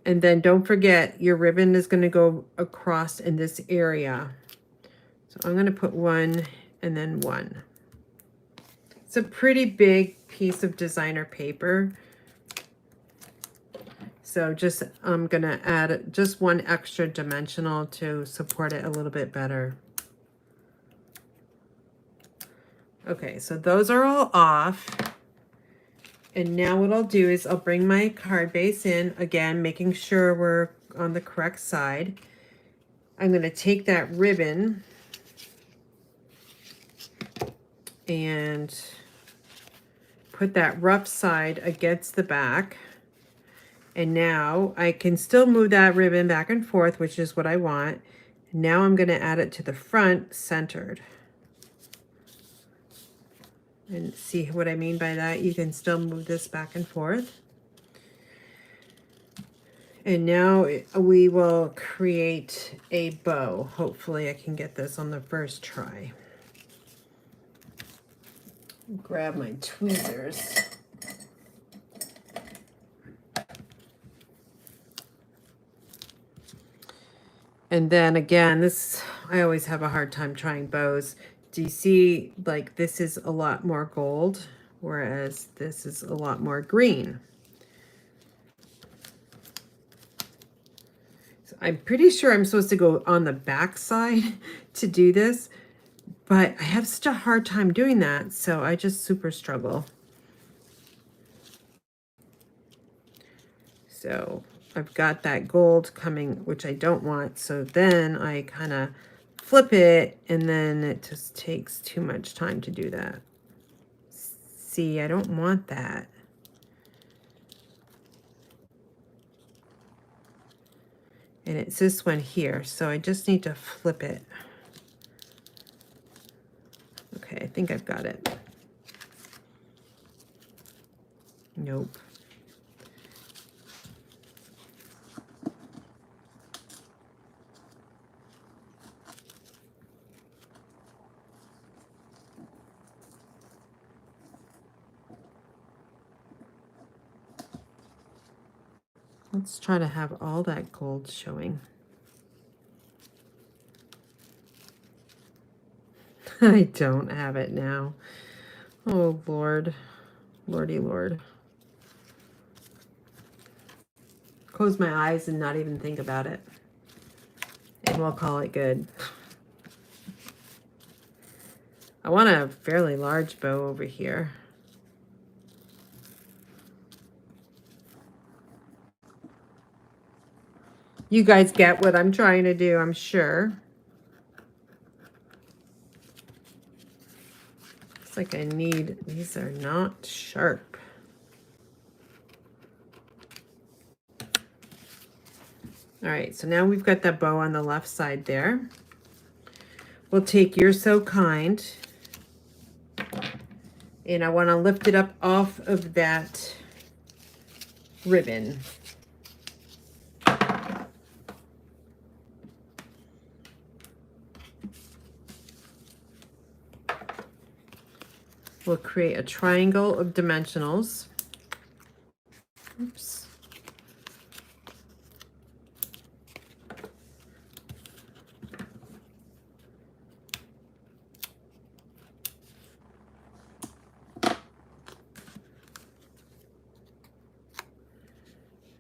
And then don't forget, your ribbon is going to go across in this area. So I'm going to put one and then one. It's a pretty big piece of designer paper. So just, I'm going to add just one extra dimensional to support it a little bit better. Okay, so those are all off. And now what I'll do is I'll bring my card base in, again, making sure we're on the correct side. I'm going to take that ribbon and put that rough side against the back. And now I can still move that ribbon back and forth, which is what I want. Now I'm going to add it to the front centered. And see what I mean by that? You can still move this back and forth. And now we will create a bow. Hopefully I can get this on the first try. Grab my tweezers. And then again, this, I always have a hard time trying bows. Do you see, like, this is a lot more gold, whereas this is a lot more green. So I'm pretty sure I'm supposed to go on the back side to do this, but I have such a hard time doing that, so I just super struggle. So I've got that gold coming, which I don't want, so then I kind of flip it, and then it just takes too much time to do that. See, I don't want that. And it's this one here, so I just need to flip it. Okay, I think I've got it. Nope. Let's try to have all that gold showing. I don't have it now. Oh, Lord. Lordy Lord. Close my eyes and not even think about it. And we'll call it good. I want a fairly large bow over here. You guys get what I'm trying to do, I'm sure. Looks like I need, these are not sharp. All right, so now we've got that bow on the left side there. We'll take You're So Kind, and I want to lift it up off of that ribbon. We'll create a triangle of dimensionals. Oops.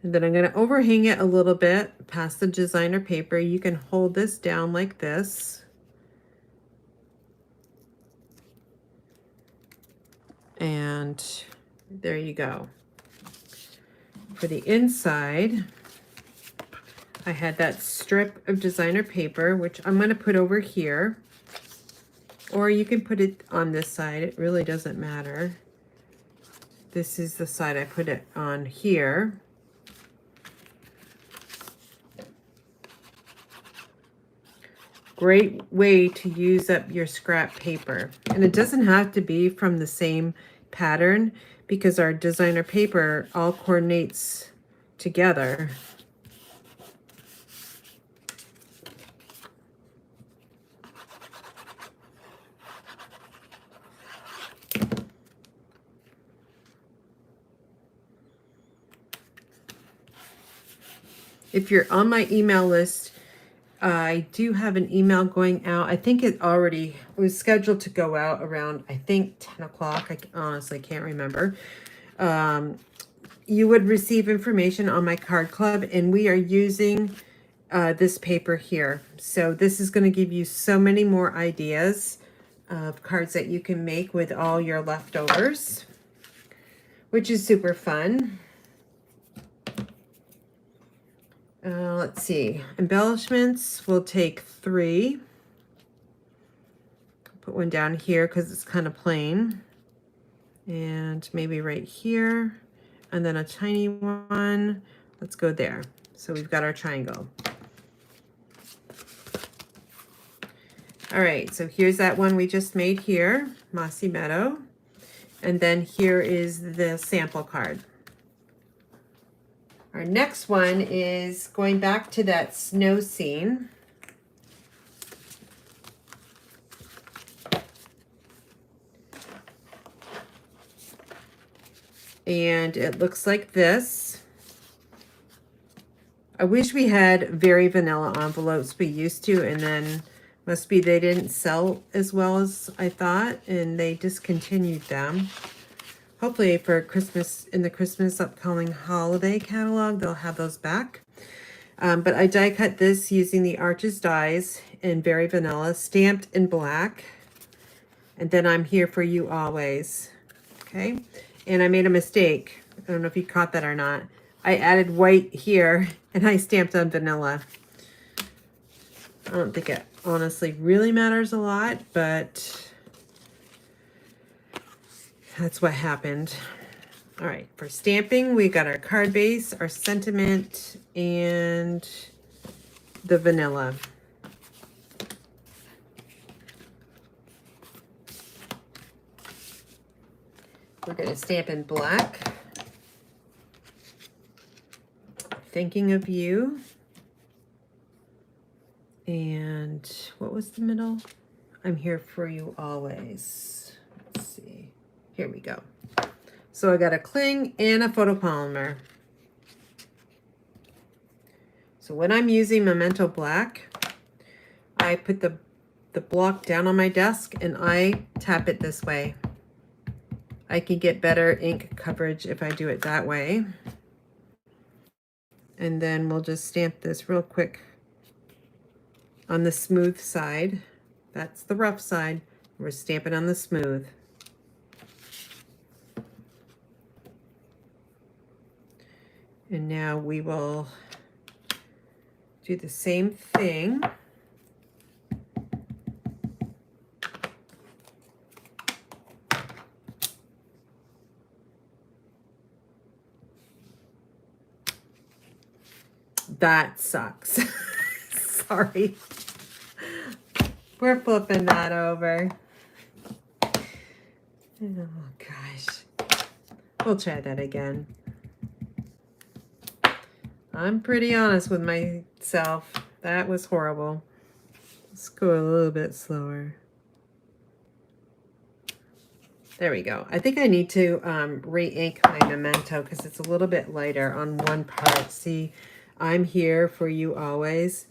And then I'm going to overhang it a little bit past the designer paper. You can hold this down like this. And there you go. For the inside, I had that strip of designer paper, which I'm going to put over here. Or you can put it on this side. It really doesn't matter. This is the side I put it on here. Great way to use up your scrap paper. And it doesn't have to be from the same pattern because our designer paper all coordinates together. If you're on my email list, I do have an email going out. I think it was scheduled to go out around, I think, 10 o'clock. I honestly can't remember. You would receive information on my card club, and we are using this paper here. So this is going to give you so many more ideas of cards that you can make with all your leftovers, which is super fun. Let's see, embellishments, we'll take 3. Put one down here because it's kind of plain. And maybe right here. And then a tiny one. Let's go there. So we've got our triangle. All right, so here's that one we just made here, Mossy Meadow. And then here is the sample card. Our next one is going back to that snow scene. And it looks like this. I wish we had very vanilla envelopes we used to, and then must be they didn't sell as well as I thought, and they discontinued them. Hopefully for Christmas, in the Christmas upcoming holiday catalog, they'll have those back. But I die cut this using the Arches dies in Very Vanilla, stamped in black. And then I'm Here For You Always. Okay. And I made a mistake. I don't know if you caught that or not. I added white here and I stamped on vanilla. I don't think it honestly really matters a lot, but that's what happened. All right, for stamping, we got our card base, our sentiment, and the vanilla. We're going to stamp in black. Thinking of You. And what was the middle? I'm Here For You Always. Let's see. Here we go. So I got a cling and a photopolymer. So when I'm using Memento Black, I put the block down on my desk and I tap it this way. I can get better ink coverage if I do it that way. And then we'll just stamp this real quick on the smooth side. That's the rough side. We're stamping on the smooth. And now we will do the same thing. that sucks. Sorry. We're flipping that over. Oh gosh. We'll try that again. I'm pretty honest with myself. That was horrible. Let's go a little bit slower. There we go. I think I need to re-ink my memento because it's a little bit lighter on one part. See, I'm here for you always.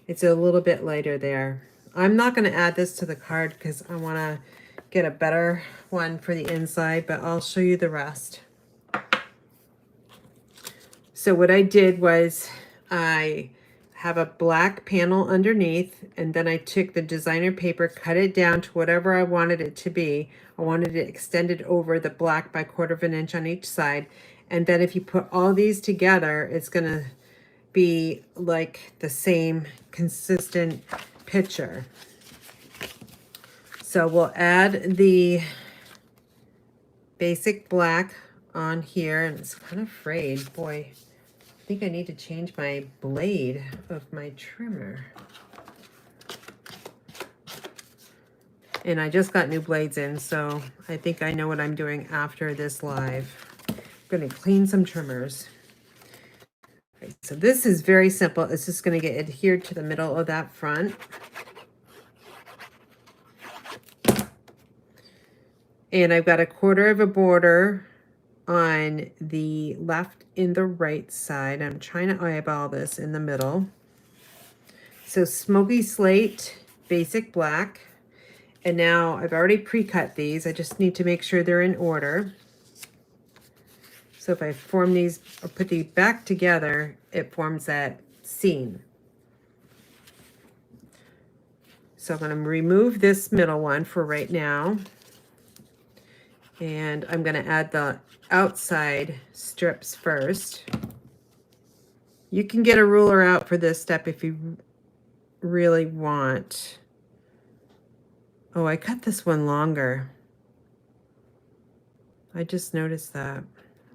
It's a little bit lighter there. I'm not going to add this to the card because I want to get a better one for the inside, but I'll show you the rest. So what I did was I have a black panel underneath, and then I took the designer paper, cut it down to whatever I wanted it to be. I wanted it extended over the black by 1/4 inch on each side. And then if you put all these together, it's going to be like the same consistent picture. So we'll add the basic black on here, and it's kind of frayed. Boy, I think I need to change my blade of my trimmer. And I just got new blades in, so I think I know what I'm doing after this live. I'm going to clean some trimmers. Okay, so this is very simple. It's just going to get adhered to the middle of that front. And I've got 1/4 of a border on the left and the right side. I'm trying to eyeball this in the middle. So smoky slate, basic black. And now I've already pre-cut these. I just need to make sure they're in order. So if I form these or put these back together, it forms that scene. So I'm going to remove this middle one for right now. And I'm going to add the outside strips first. You can get a ruler out for this step if you really want. Oh, I cut this one longer. I just noticed that.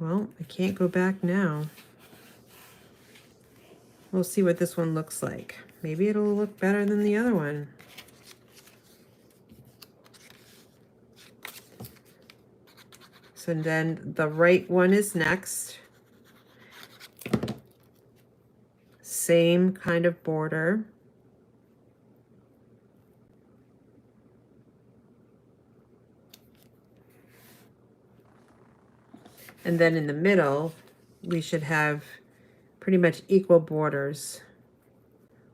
Well, I can't go back now. We'll see what this one looks like. Maybe it'll look better than the other one. So then the right one is next. Same kind of border. And then in the middle, we should have pretty much equal borders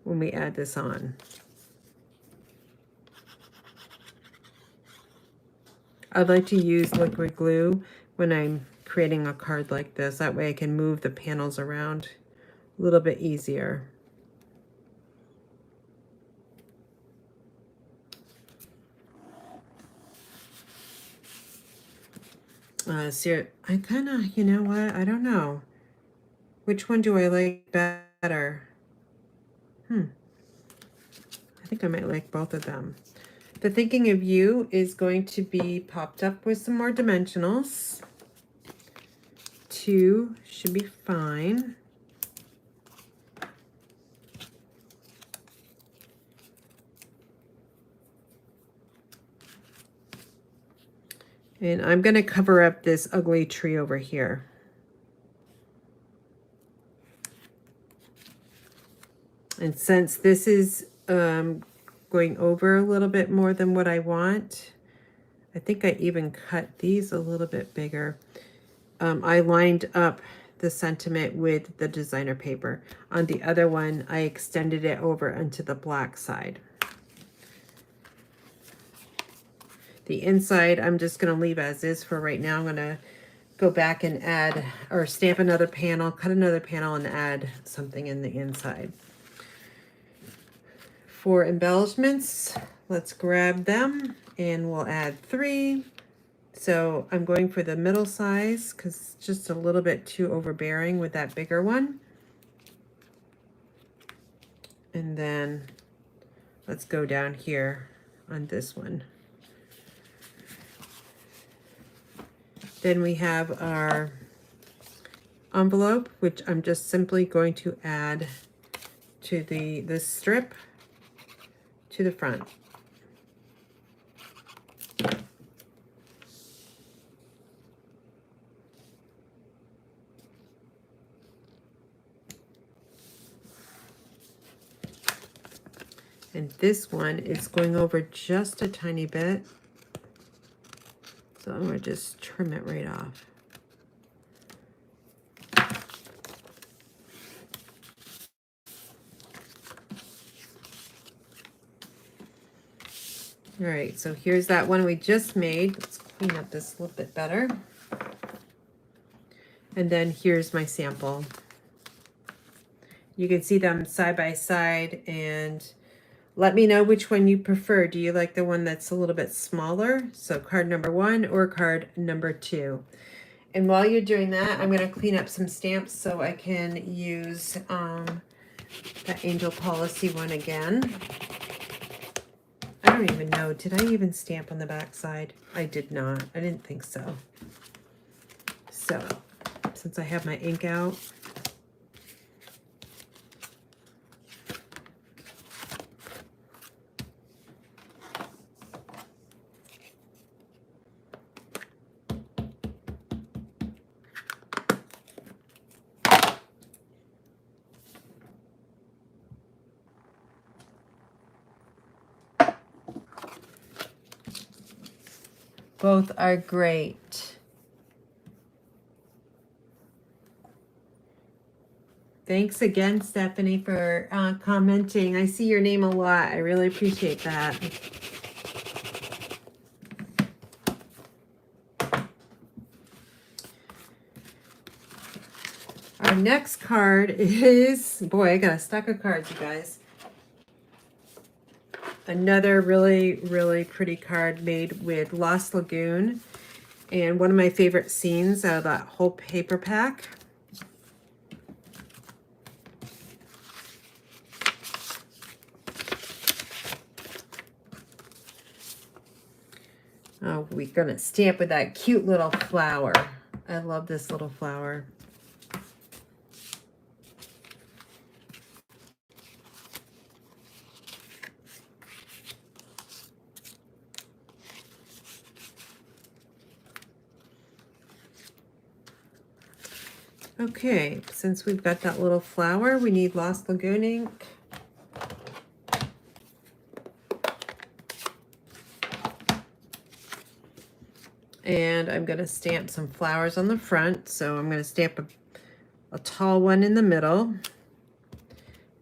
when we add this on. I'd like to use liquid glue when I'm creating a card like this. That way I can move the panels around a little bit easier. So I kind of, you know what? I don't know. Which one do I like better? I think I might like both of them. The Thinking of You is going to be popped up with some more dimensionals. 2 should be fine. And I'm going to cover up this ugly tree over here. And since this is going over a little bit more than what I want, I think I even cut these a little bit bigger. I lined up the sentiment with the designer paper. On the other one, I extended it over into the black side. The inside, I'm just going to leave as is for right now. I'm going to go back and add or stamp another panel, cut another panel, and add something in the inside. For embellishments, let's grab them and we'll add 3. So I'm going for the middle size because it's just a little bit too overbearing with that bigger one. And then let's go down here on this one. Then we have our envelope, which I'm just simply going to add to this strip to the front. And this one is going over just a tiny bit. So I'm going to just trim it right off. All right, so here's that one we just made. Let's clean up this a little bit better. And then here's my sample. You can see them side by side, and let me know which one you prefer. Do you like the one that's a little bit smaller? So card number 1 or card number 2. And while you're doing that, I'm going to clean up some stamps so I can use the Angel Policy one again. I don't even know. Did I even stamp on the back side? I did not. I didn't think so. So, since I have my ink out, both are great. Thanks again, Stephanie, for commenting. I see your name a lot. I really appreciate that. Our next card is, boy, I got a stack of cards, you guys. Another really, really pretty card made with Lost Lagoon. And one of my favorite scenes out of that whole paper pack. Oh, we're gonna stamp with that cute little flower. I love this little flower. Okay, since we've got that little flower, we need Lost Lagoon ink. And I'm going to stamp some flowers on the front. So I'm going to stamp a tall one in the middle.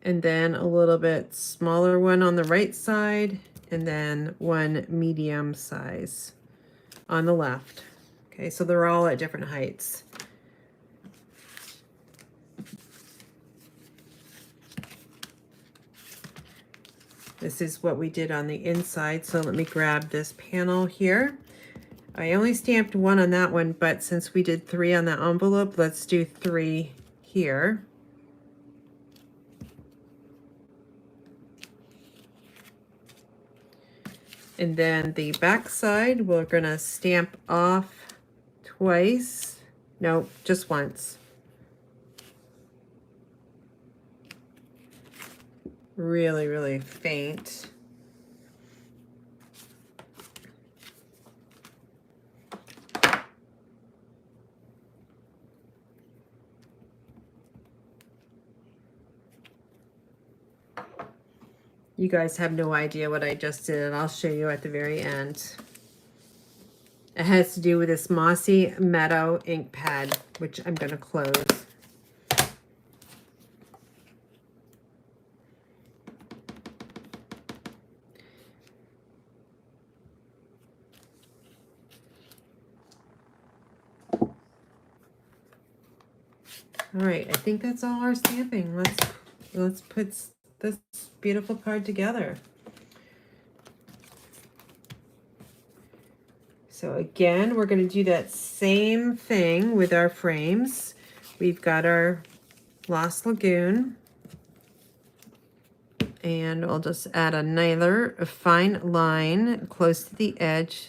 And then a little bit smaller one on the right side. And then one medium size on the left. Okay, so they're all at different heights. This is what we did on the inside. So let me grab this panel here. I only stamped one on that one, but since we did 3 on the envelope, let's do 3 here. And then the back side, we're gonna stamp off twice. No, just once. Really, really faint. You guys have no idea what I just did, and I'll show you at the very end. It has to do with this Mossy Meadow ink pad, which I'm going to close. All right, I think that's all our stamping. Let's put this beautiful card together. So again, we're going to do that same thing with our frames. We've got our Lost Lagoon. And I'll just add another fine line close to the edge.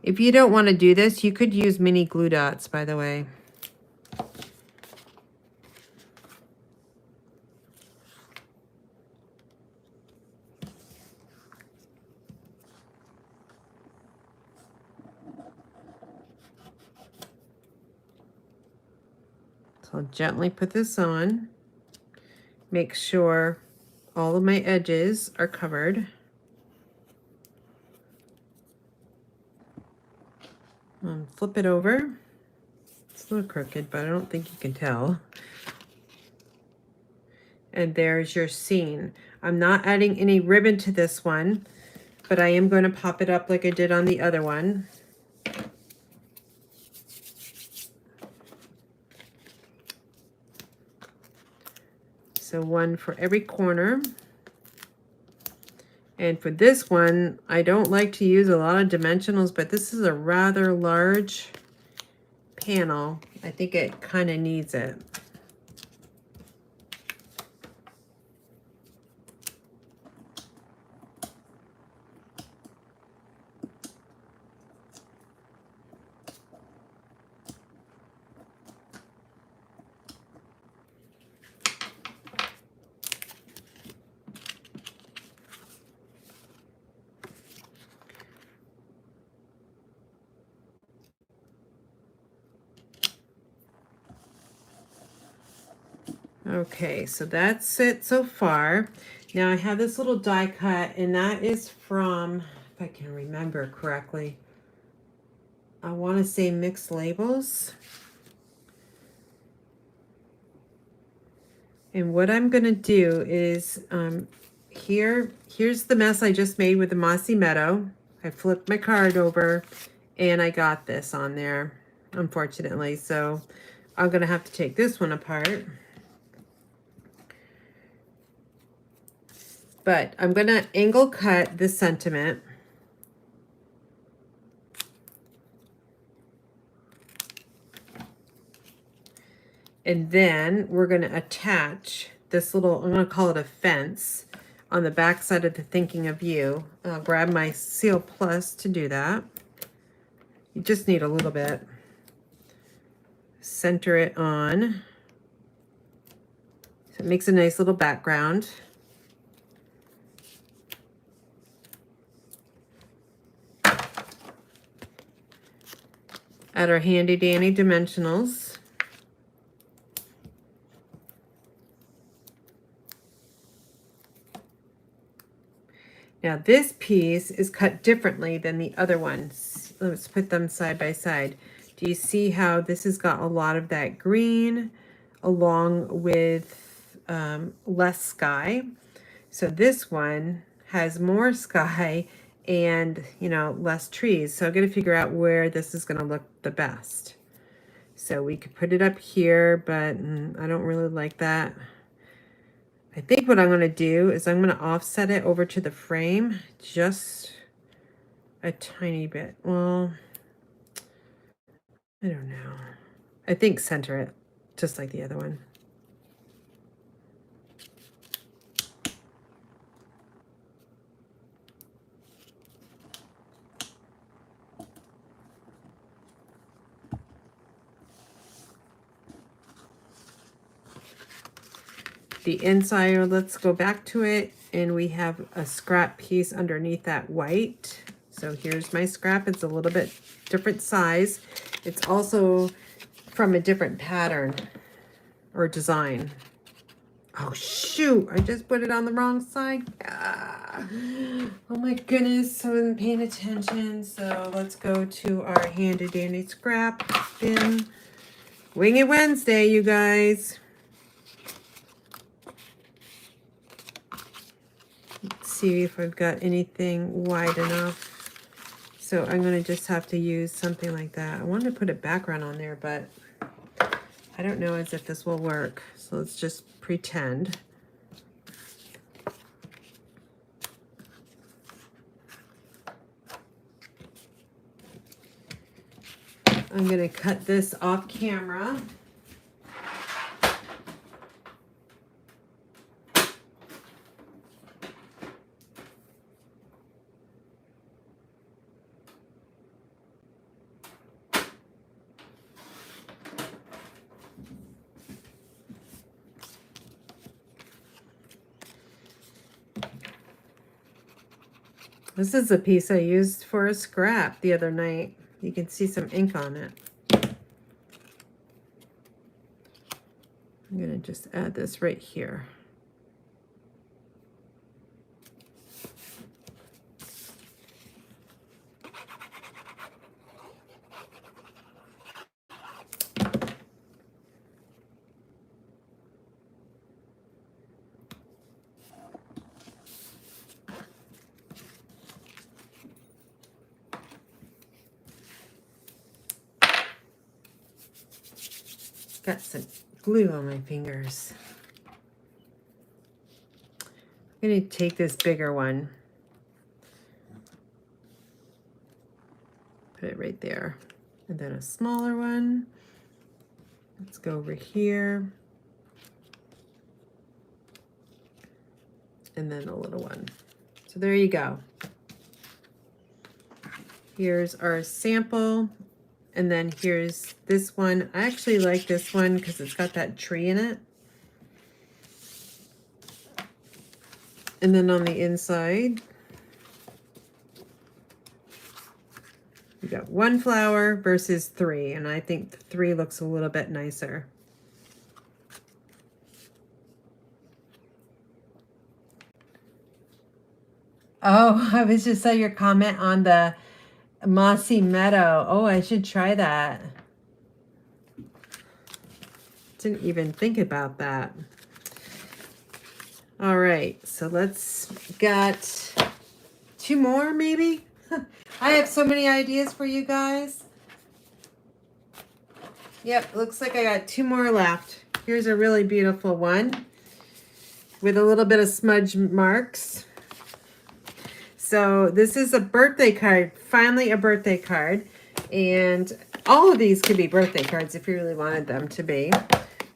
If you don't want to do this, you could use mini glue dots, by the way. So I'll gently put this on. Make sure all of my edges are covered. Flip it over. It's a little crooked, but I don't think you can tell. And there's your scene. I'm not adding any ribbon to this one, but I am going to pop it up like I did on the other one. So one for every corner. And for this one, I don't like to use a lot of dimensionals, but this is a rather large panel. I think it kind of needs it. Okay, so that's it so far. Now I have this little die cut, and that is from, if I can remember correctly, I want to say Mixed Labels. And what I'm going to do is, here's the mess I just made with the Mossy Meadow. I flipped my card over, and I got this on there, unfortunately. So I'm going to have to take this one apart. But I'm going to angle cut this sentiment. And then we're going to attach this little, I'm going to call it a fence, on the back side of the Thinking of You. I'll grab my Seal Plus to do that. You just need a little bit. Center it on. So it makes a nice little background. Add our handy dandy dimensionals. Now this piece is cut differently than the other ones. Let's put them side by side. Do you see how this has got a lot of that green along with less sky? So this one has more sky and, you know, less trees. So I'm going to figure out where this is going to look the best. So we could put it up here, but I don't really like that. I think what I'm going to do is I'm going to offset it over to the frame just a tiny bit. Well, I don't know. I think center it just like the other one. The inside, let's go back to it, and we have a scrap piece underneath that white. So here's my scrap. It's a little bit different size. It's also from a different pattern or design. Oh shoot, I just put it on the wrong side. Ah. Oh my goodness, I wasn't paying attention. So let's go to our handy dandy scrap bin. Wing It Wednesday, you guys. Let's see if I've got anything wide enough. So I'm going to just have to use something like that. I wanted to put a background on there, but I don't know as if this will work. So let's just pretend. I'm going to cut this off camera. This is a piece I used for a scrap the other night. You can see some ink on it. I'm going to just add this right here. Got some glue on my fingers. I'm going to take this bigger one. Put it right there. And then a smaller one. Let's go over here. And then a little one. So there you go. Here's our sample. And then here's this one. I actually like this one because it's got that tree in it. And then on the inside, we got 1 flower versus 3. And I think the 3 looks a little bit nicer. Oh, I was just saw your comment on the mossy meadow. Oh, I should try that. Didn't even think about that. All right, so let's got 2 more maybe. I have so many ideas for you guys. Yep, looks like I got 2 more left. Here's a really beautiful one with a little bit of smudge marks. So this is a birthday card, finally a birthday card. And all of these could be birthday cards if you really wanted them to be.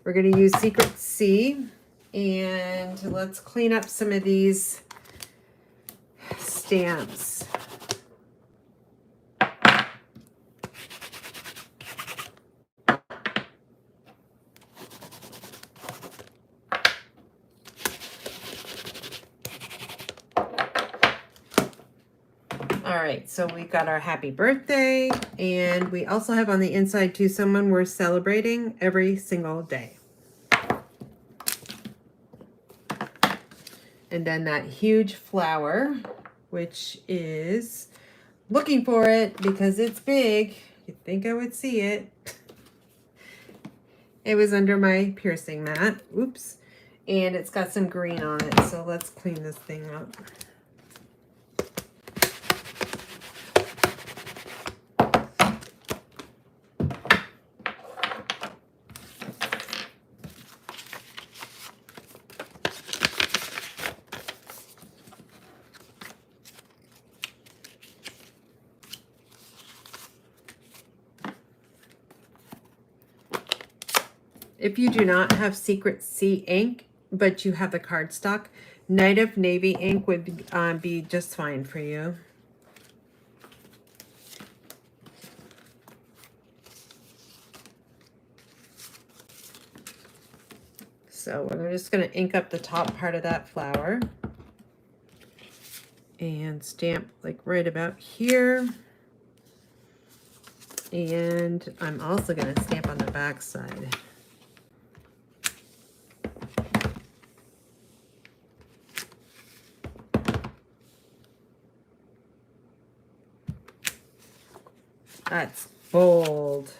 We're going to use Secret C. And let's clean up some of these stamps. All right, so we got our happy birthday, and we also have on the inside too someone we're celebrating every single day. And then that huge flower, which is looking for it because it's big. You'd think I would see it. It was under my piercing mat. Oops. And it's got some green on it, so let's clean this thing up. If you do not have Secret C ink, but you have the cardstock, Night of Navy ink would be just fine for you. So we're just going to ink up the top part of that flower and stamp like right about here. And I'm also going to stamp on the back side. That's bold.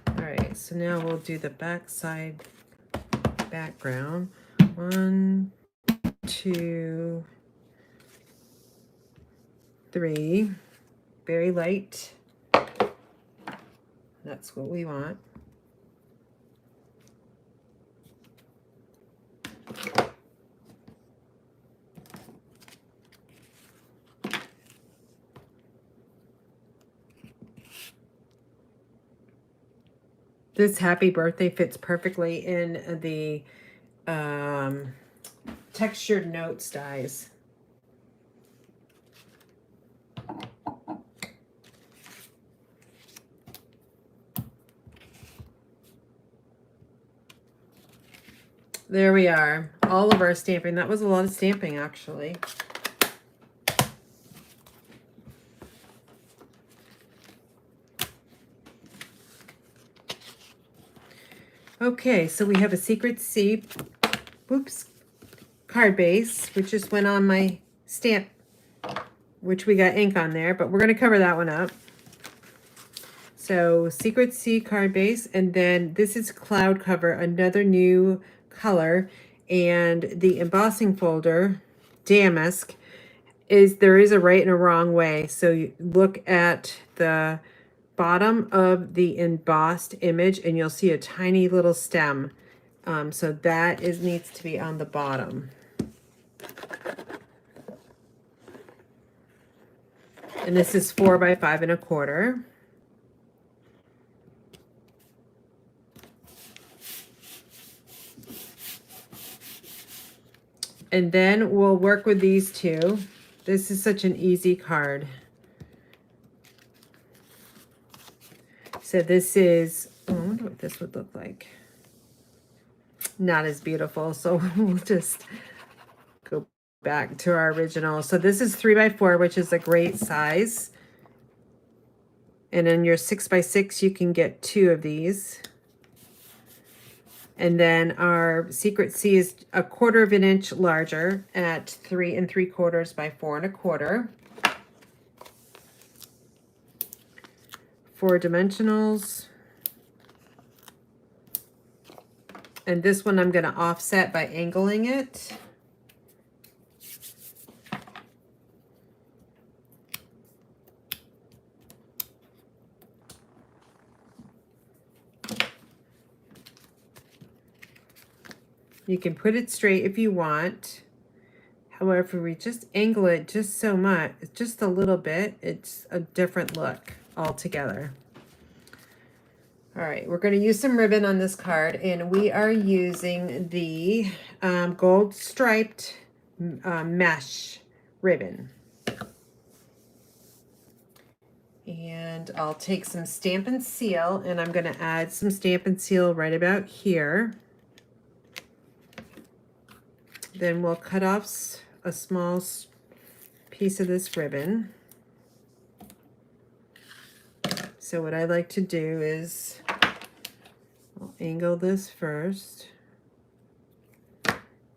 All right, so now we'll do the back side background. 1, 2, 3. Very light. That's what we want. This happy birthday fits perfectly in the textured notes dies. There we are. All of our stamping. That was a lot of stamping, actually. Okay, so we have a Secret C, whoops, card base, which just went on my stamp, which we got ink on there, but we're going to cover that one up. So Secret C card base, and then this is Cloud Cover, another new color, and the embossing folder, Damask, there is a right and a wrong way. So you look at the bottom of the embossed image and you'll see a tiny little stem. So that needs to be on the bottom. And this is 4 by 5 1/4. And then we'll work with these two. This is such an easy card. So this is, I wonder what this would look like. Not as beautiful, so we'll just go back to our original. So this is 3 by 4, which is a great size. And in your 6 by 6, you can get 2 of these. And then our Secret C is 1/4 of an inch larger at 3 3/4 by 4 1/4. 4 dimensionals. And this one I'm going to offset by angling it. You can put it straight if you want. However, we just angle it just so much, just a little bit, it's a different look altogether. All right, we're going to use some ribbon on this card, and we are using the gold striped mesh ribbon. And I'll take some Stampin' Seal, and I'm going to add some Stampin' Seal right about here. Then we'll cut off a small piece of this ribbon. So what I like to do is I'll angle this first.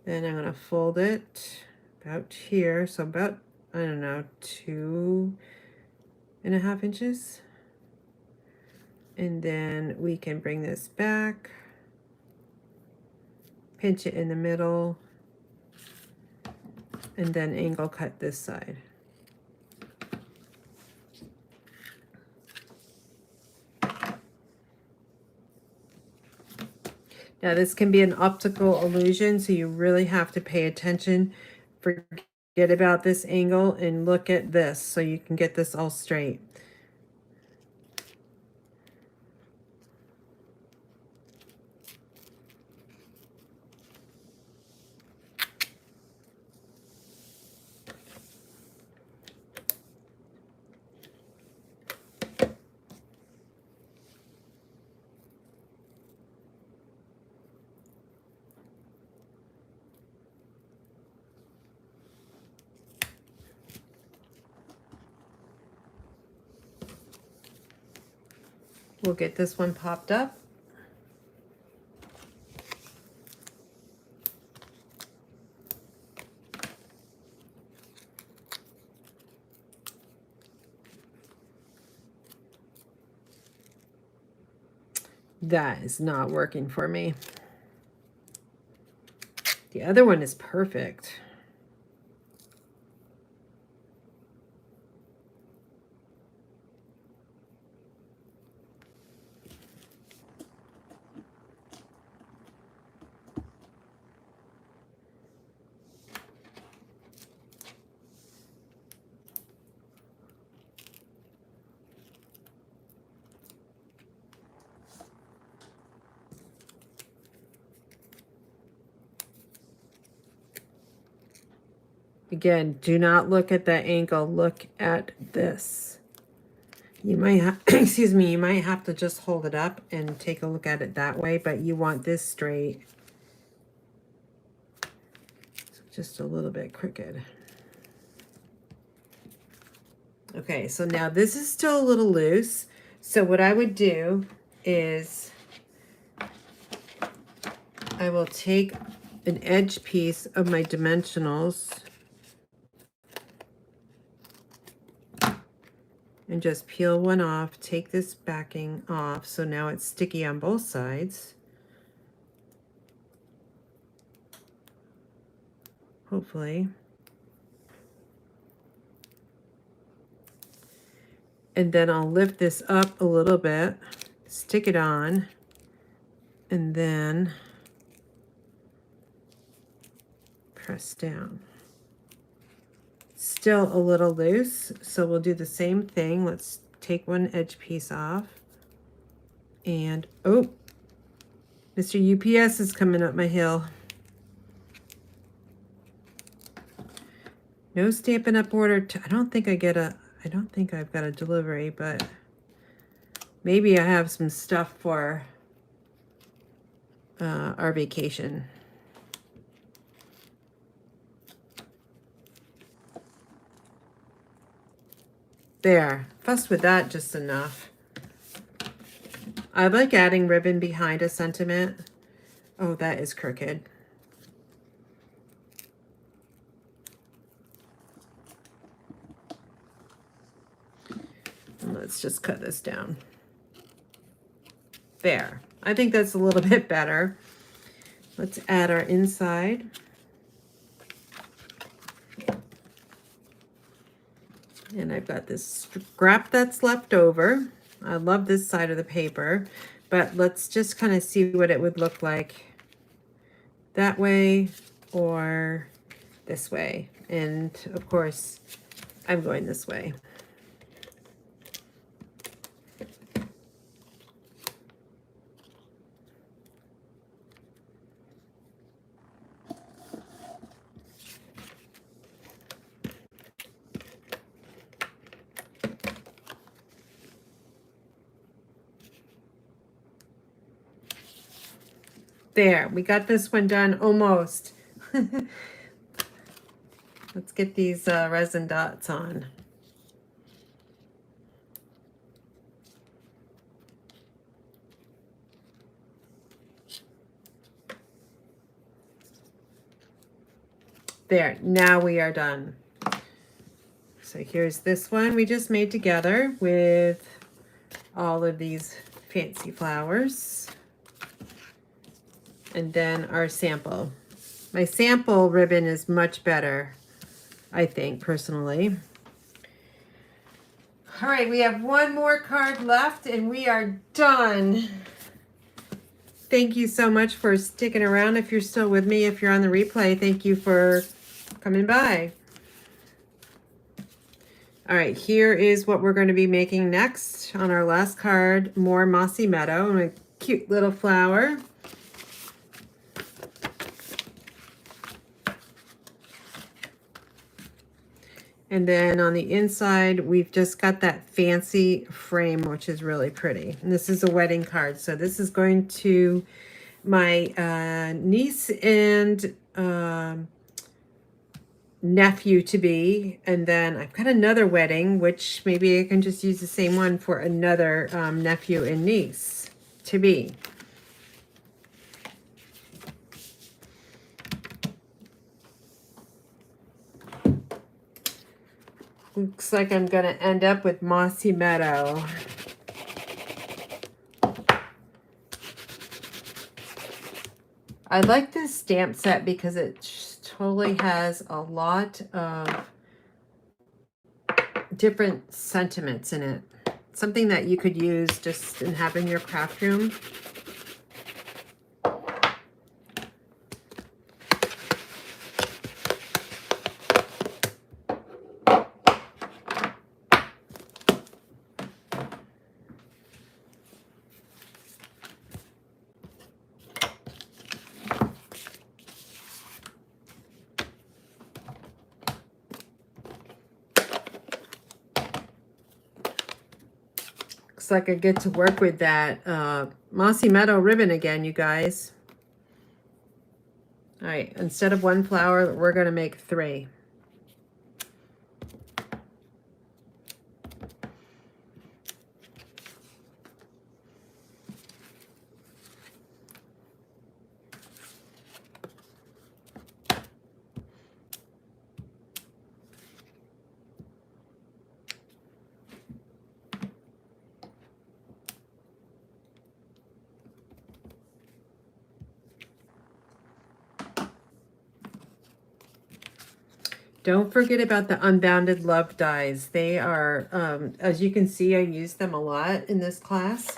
Then I'm going to fold it about here. So about, I don't know, 2.5 inches. And then we can bring this back, pinch it in the middle, and then angle cut this side. Now this can be an optical illusion, so you really have to pay attention. Forget about this angle and look at this so you can get this all straight. We'll get this one popped up. That is not working for me. The other one is perfect. Again, do not look at that angle. Look at this. You might have, excuse me, you might have to just hold it up and take a look at it that way, but you want this straight. just a little bit crooked. Okay, so now this is still a little loose. So what I would do is I will take an edge piece of my dimensionals and just peel one off, take this backing off, so now it's sticky on both sides. Hopefully. And then I'll lift this up a little bit, stick it on, and then press down. Still a little loose, so we'll do the same thing. Let's take one edge piece off. And, oh, Mr. UPS is coming up my hill. No Stampin' Up! Order. I don't think I've got a delivery, but maybe I have some stuff for our vacation. There, fussed with that just enough. I like adding ribbon behind a sentiment. Oh, that is crooked. And let's just cut this down. There, I think that's a little bit better. Let's add our inside. And I've got this scrap that's left over. I love this side of the paper, but let's just kind of see what it would look like that way or this way. And of course, I'm going this way. There, we got this one done almost. Let's get these resin dots on. There, now we are done. So here's this one we just made together with all of these fancy flowers. And then our sample. My sample ribbon is much better, I think, personally. All right, we have one more card left and we are done. Thank you so much for sticking around. If you're still with me, if you're on the replay, thank you for coming by. All right, here is what we're going to be making next on our last card. More Mossy Meadow and a cute little flower. And then on the inside, we've just got that fancy frame, which is really pretty. And this is a wedding card. So this is going to my niece and nephew to be. And then I've got another wedding, which maybe I can just use the same one for another nephew and niece to be. Looks like I'm going to end up with Mossy Meadow. I like this stamp set because it totally has a lot of different sentiments in it. Something that you could use just and have in your craft room. Looks like I get to work with that Mossy Meadow ribbon again, you guys. right, instead of 1 flower, we're going to make 3. Don't forget about the Unbounded Love dies. They are, as you can see, I use them a lot in this class.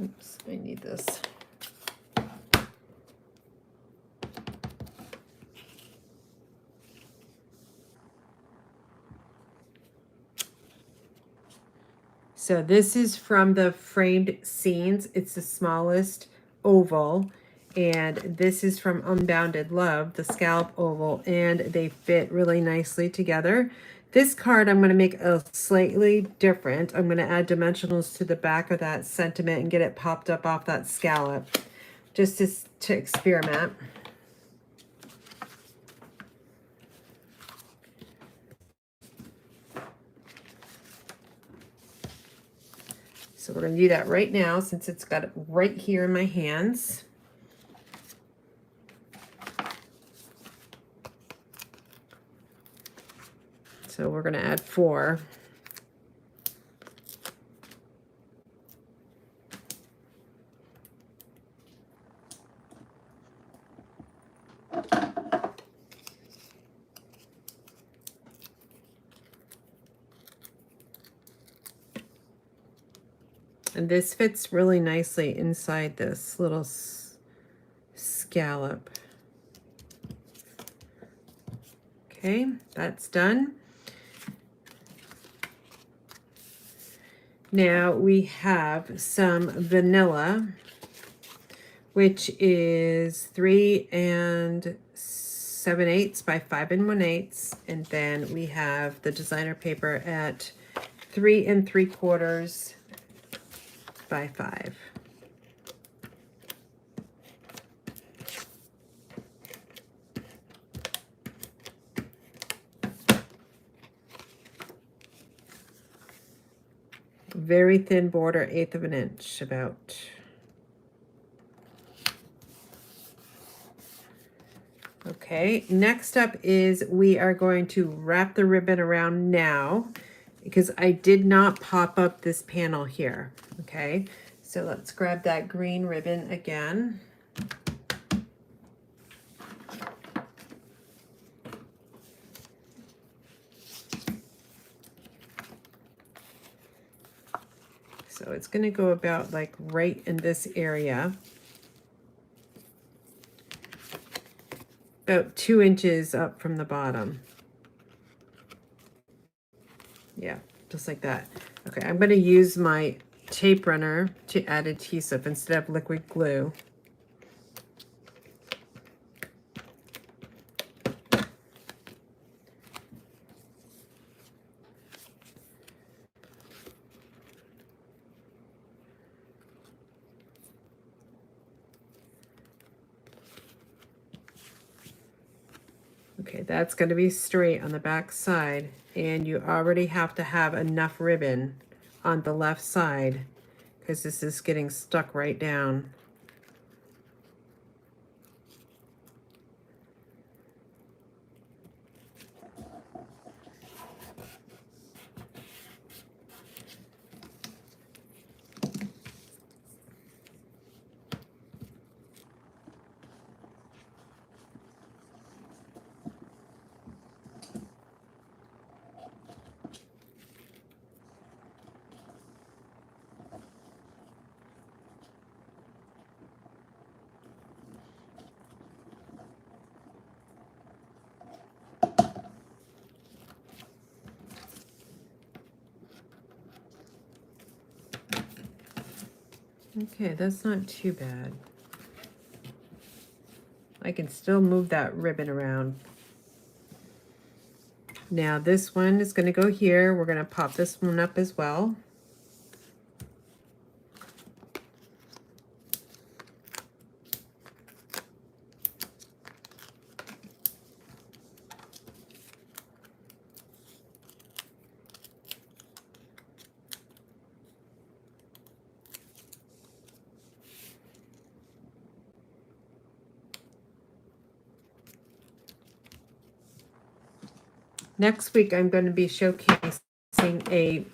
Oops, I need this. So this is from the Framed Scenes. It's the smallest oval. And this is from Unbounded Love, the scallop oval, and they fit really nicely together. This card I'm going to make a slightly different. I'm going to add dimensionals to the back of that sentiment and get it popped up off that scallop, just to experiment. So we're going to do that right now since it's got it right here in my hands. So we're going to add 4. And this fits really nicely inside this little scallop. Okay, that's done. Now we have some vanilla, which is 3 7/8 by 5 1/8, and then we have the designer paper at 3 3/4 by 5. Very thin border, 1/8 of an inch about. Okay, next up is we are going to wrap the ribbon around now because I did not pop up this panel here. Okay, so let's grab that green ribbon again. So it's going to go about like right in this area. About 2 inches up from the bottom. Yeah, just like that. Okay, I'm going to use my tape runner to add adhesive instead of liquid glue. Okay, that's going to be straight on the back side, and you already have to have enough ribbon on the left side because this is getting stuck right down. Okay, that's not too bad. I can still move that ribbon around. Now this one is going to go here. We're going to pop this one up as well. Next week, I'm going to be showcasing a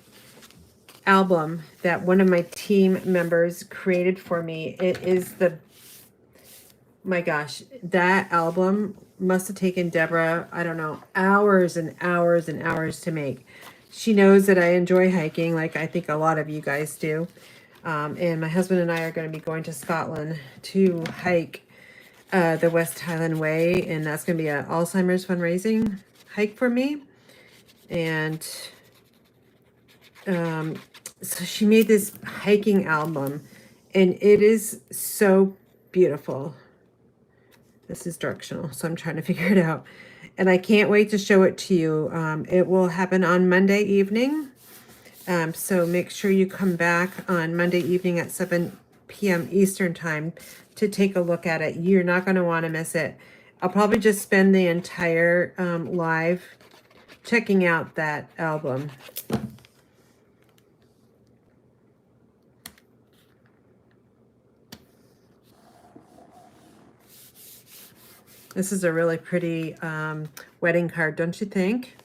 album that one of my team members created for me. It is my gosh, that album must have taken Deborah, I don't know, hours and hours and hours to make. She knows that I enjoy hiking, like I think a lot of you guys do. And my husband and I are going to be going to Scotland to hike the West Highland Way, and that's going to be an Alzheimer's fundraising hike for me. And so she made this hiking album, and it is so beautiful. This is directional, so I'm trying to figure it out. And I can't wait to show it to you. It will happen on Monday evening. So make sure you come back on Monday evening at 7 p.m. Eastern time to take a look at it. You're not going to want to miss it. I'll probably just spend the entire live checking out that album. This is a really pretty wedding card, don't you think?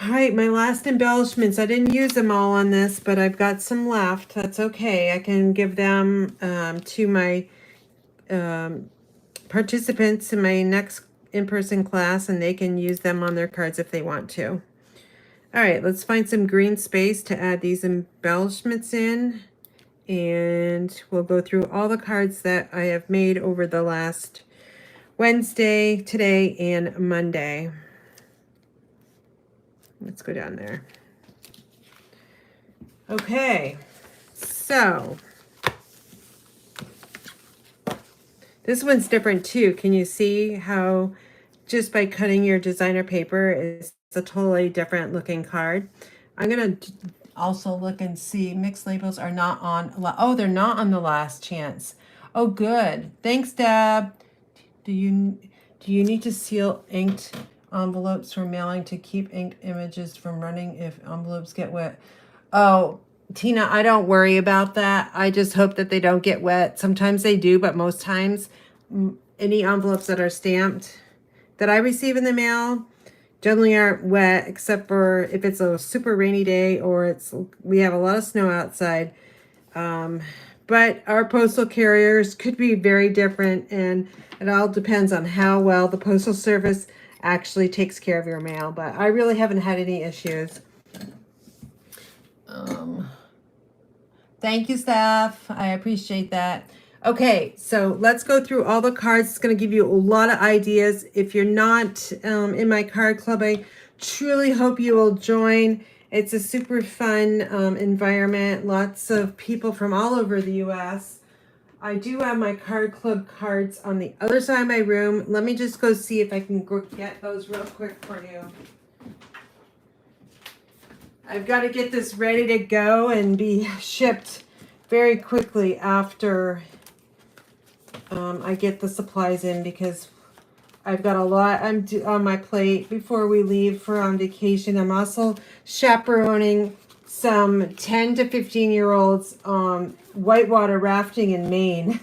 All right, my last embellishments. I didn't use them all on this, but I've got some left. That's okay. I can give them to my participants in my next in-person class, and they can use them on their cards if they want to. All right, let's find some green space to add these embellishments in. And we'll go through all the cards that I have made over the last Wednesday, today, and Monday. Let's go down there. Okay, so this one's different too. Can you see how just by cutting your designer paper is a totally different looking card? I'm going to also look and see. Mixed labels are not on. Oh, they're not on the last chance. Oh, good. Thanks, Deb. Do you need to seal inked envelopes for mailing to keep inked images from running if envelopes get wet? Oh, Tina, I don't worry about that. I just hope that they don't get wet. Sometimes they do, but most times any envelopes that are stamped that I receive in the mail generally aren't wet, except for if it's a super rainy day or we have a lot of snow outside. But our postal carriers could be very different, and it all depends on how well the Postal Service actually takes care of your mail. But I really haven't had any issues. Thank you, staff. I appreciate that. Okay, so let's go through all the cards. It's going to give you a lot of ideas. If you're not in my card club, I truly hope you will join. It's a super fun environment. Lots of people from all over the U.S. I do have my card club cards on the other side of my room. Let me just go see if I can get those real quick for you. I've got to get this ready to go and be shipped very quickly after I get the supplies in, because I've got a lot on my plate before we leave for on vacation. I'm also chaperoning some 10 to 15-year-olds whitewater rafting in Maine.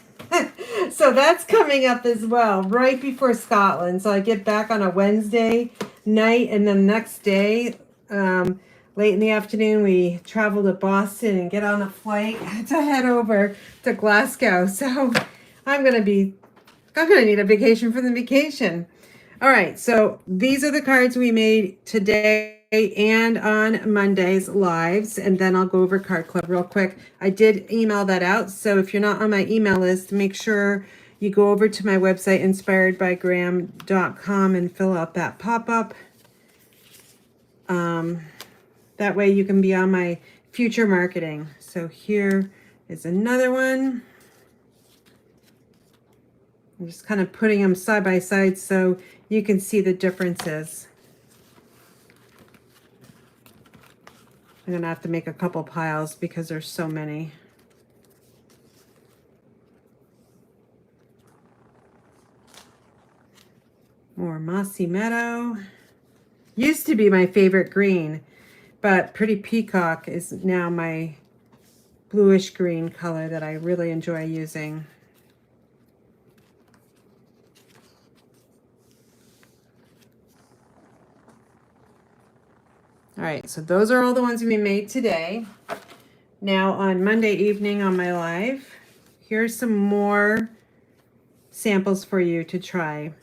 So that's coming up as well, right before Scotland. So I get back on a Wednesday night, and then the next day, late in the afternoon, we travel to Boston and get on a flight to head over to Glasgow. So I'm going to need a vacation from the vacation. All right, so these are the cards we made today and on Monday's lives, and then I'll go over Card Club real quick. I did email that out, so if you're not on my email list, make sure you go over to my website, inspiredbygraham.com, and fill out that pop-up. That way you can be on my future marketing. So here is another one. I'm just kind of putting them side by side so you can see the differences. I'm going to have to make a couple piles because there's so many. More Mossy Meadow. Used to be my favorite green, but Pretty Peacock is now my bluish green color that I really enjoy using. All right, so those are all the ones we made today. Now on Monday evening on my live, here's some more samples for you to try.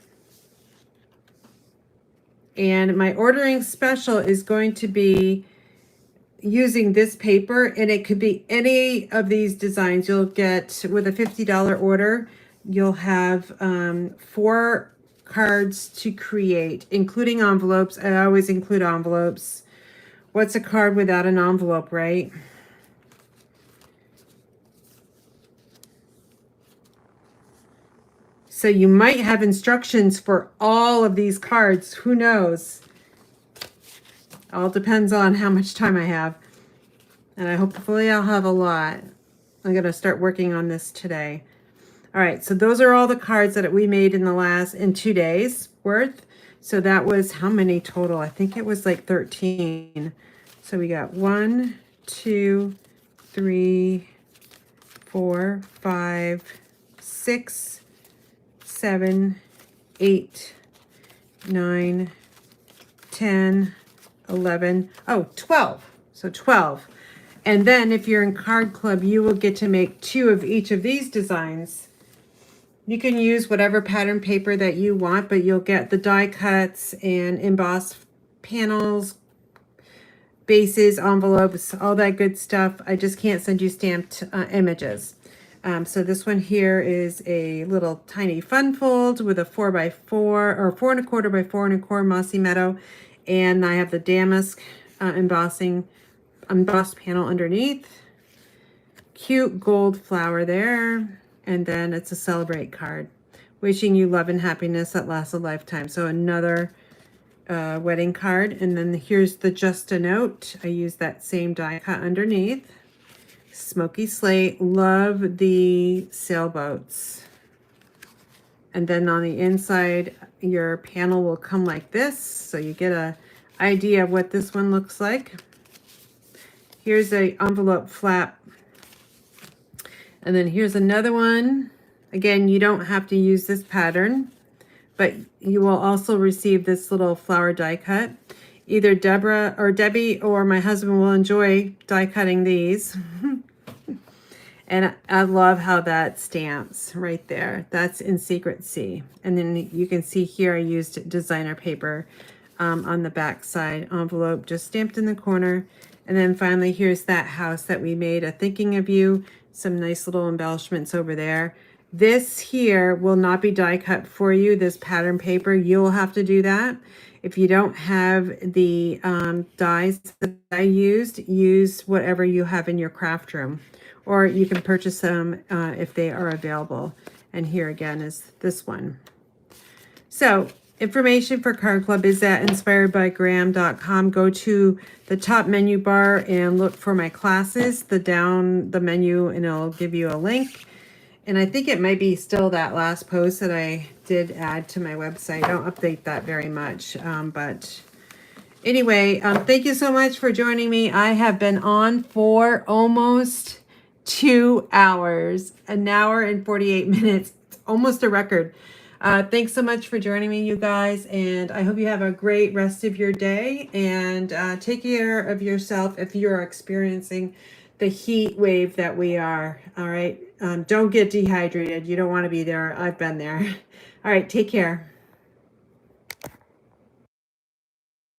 And my ordering special is going to be using this paper, and it could be any of these designs. You'll get, with a $50 order, you'll have 4 cards to create, including envelopes. I always include envelopes. What's a card without an envelope, right? So you might have instructions for all of these cards. Who knows? All depends on how much time I have. And hopefully I'll have a lot. I'm going to start working on this today. All right, so those are all the cards that we made in 2 days worth. So that was how many total? I think it was like 13. So we got 1, 2, 3, 4, 5, 6, 7, 8, 9, 10, 11, 12. So 12. And then if you're in Card Club, you will get to make 2 of each of these designs. You can use whatever pattern paper that you want, but you'll get the die cuts and embossed panels, bases, envelopes, all that good stuff. I just can't send you stamped images. So this one here is a little tiny fun fold with a 4x4 or 4¼ by 4¼ mossy meadow. And I have the damask embossed panel underneath. Cute gold flower there. And then it's a celebrate card. Wishing you love and happiness that lasts a lifetime. So another wedding card. And then here's the just a note. I use that same die cut underneath. Smoky slate. Love the sailboats. And then on the inside, your panel will come like this. So you get an idea of what this one looks like. Here's a envelope flap. And then here's another one. Again, you don't have to use this pattern, but you will also receive this little flower die cut. Either Debbie or my husband will enjoy die cutting these. And I love how that stamps right there. That's in Secret C. And then you can see here I used designer paper on the back side envelope, just stamped in the corner. And then finally, here's that house that we made, a thinking of you, some nice little embellishments over there. This here will not be die cut for you, this pattern paper. You'll have to do that. If you don't have the dies that I used, use whatever you have in your craft room. Or you can purchase them if they are available. And here again is this one. So information for Card Club is at inspiredbygraham.com. Go to the top menu bar and look for my classes, the menu, and it'll give you a link. And I think it might be still that last post that I did add to my website. I don't update that very much. But anyway, thank you so much for joining me. I have been on for almost 2 hours, 1 hour and 48 minutes, almost a record. Thanks so much for joining me, you guys, and I hope you have a great rest of your day, and take care of yourself if you're experiencing the heat wave that we are. All right, don't get dehydrated. You don't want to be there. I've been there. All right, take care.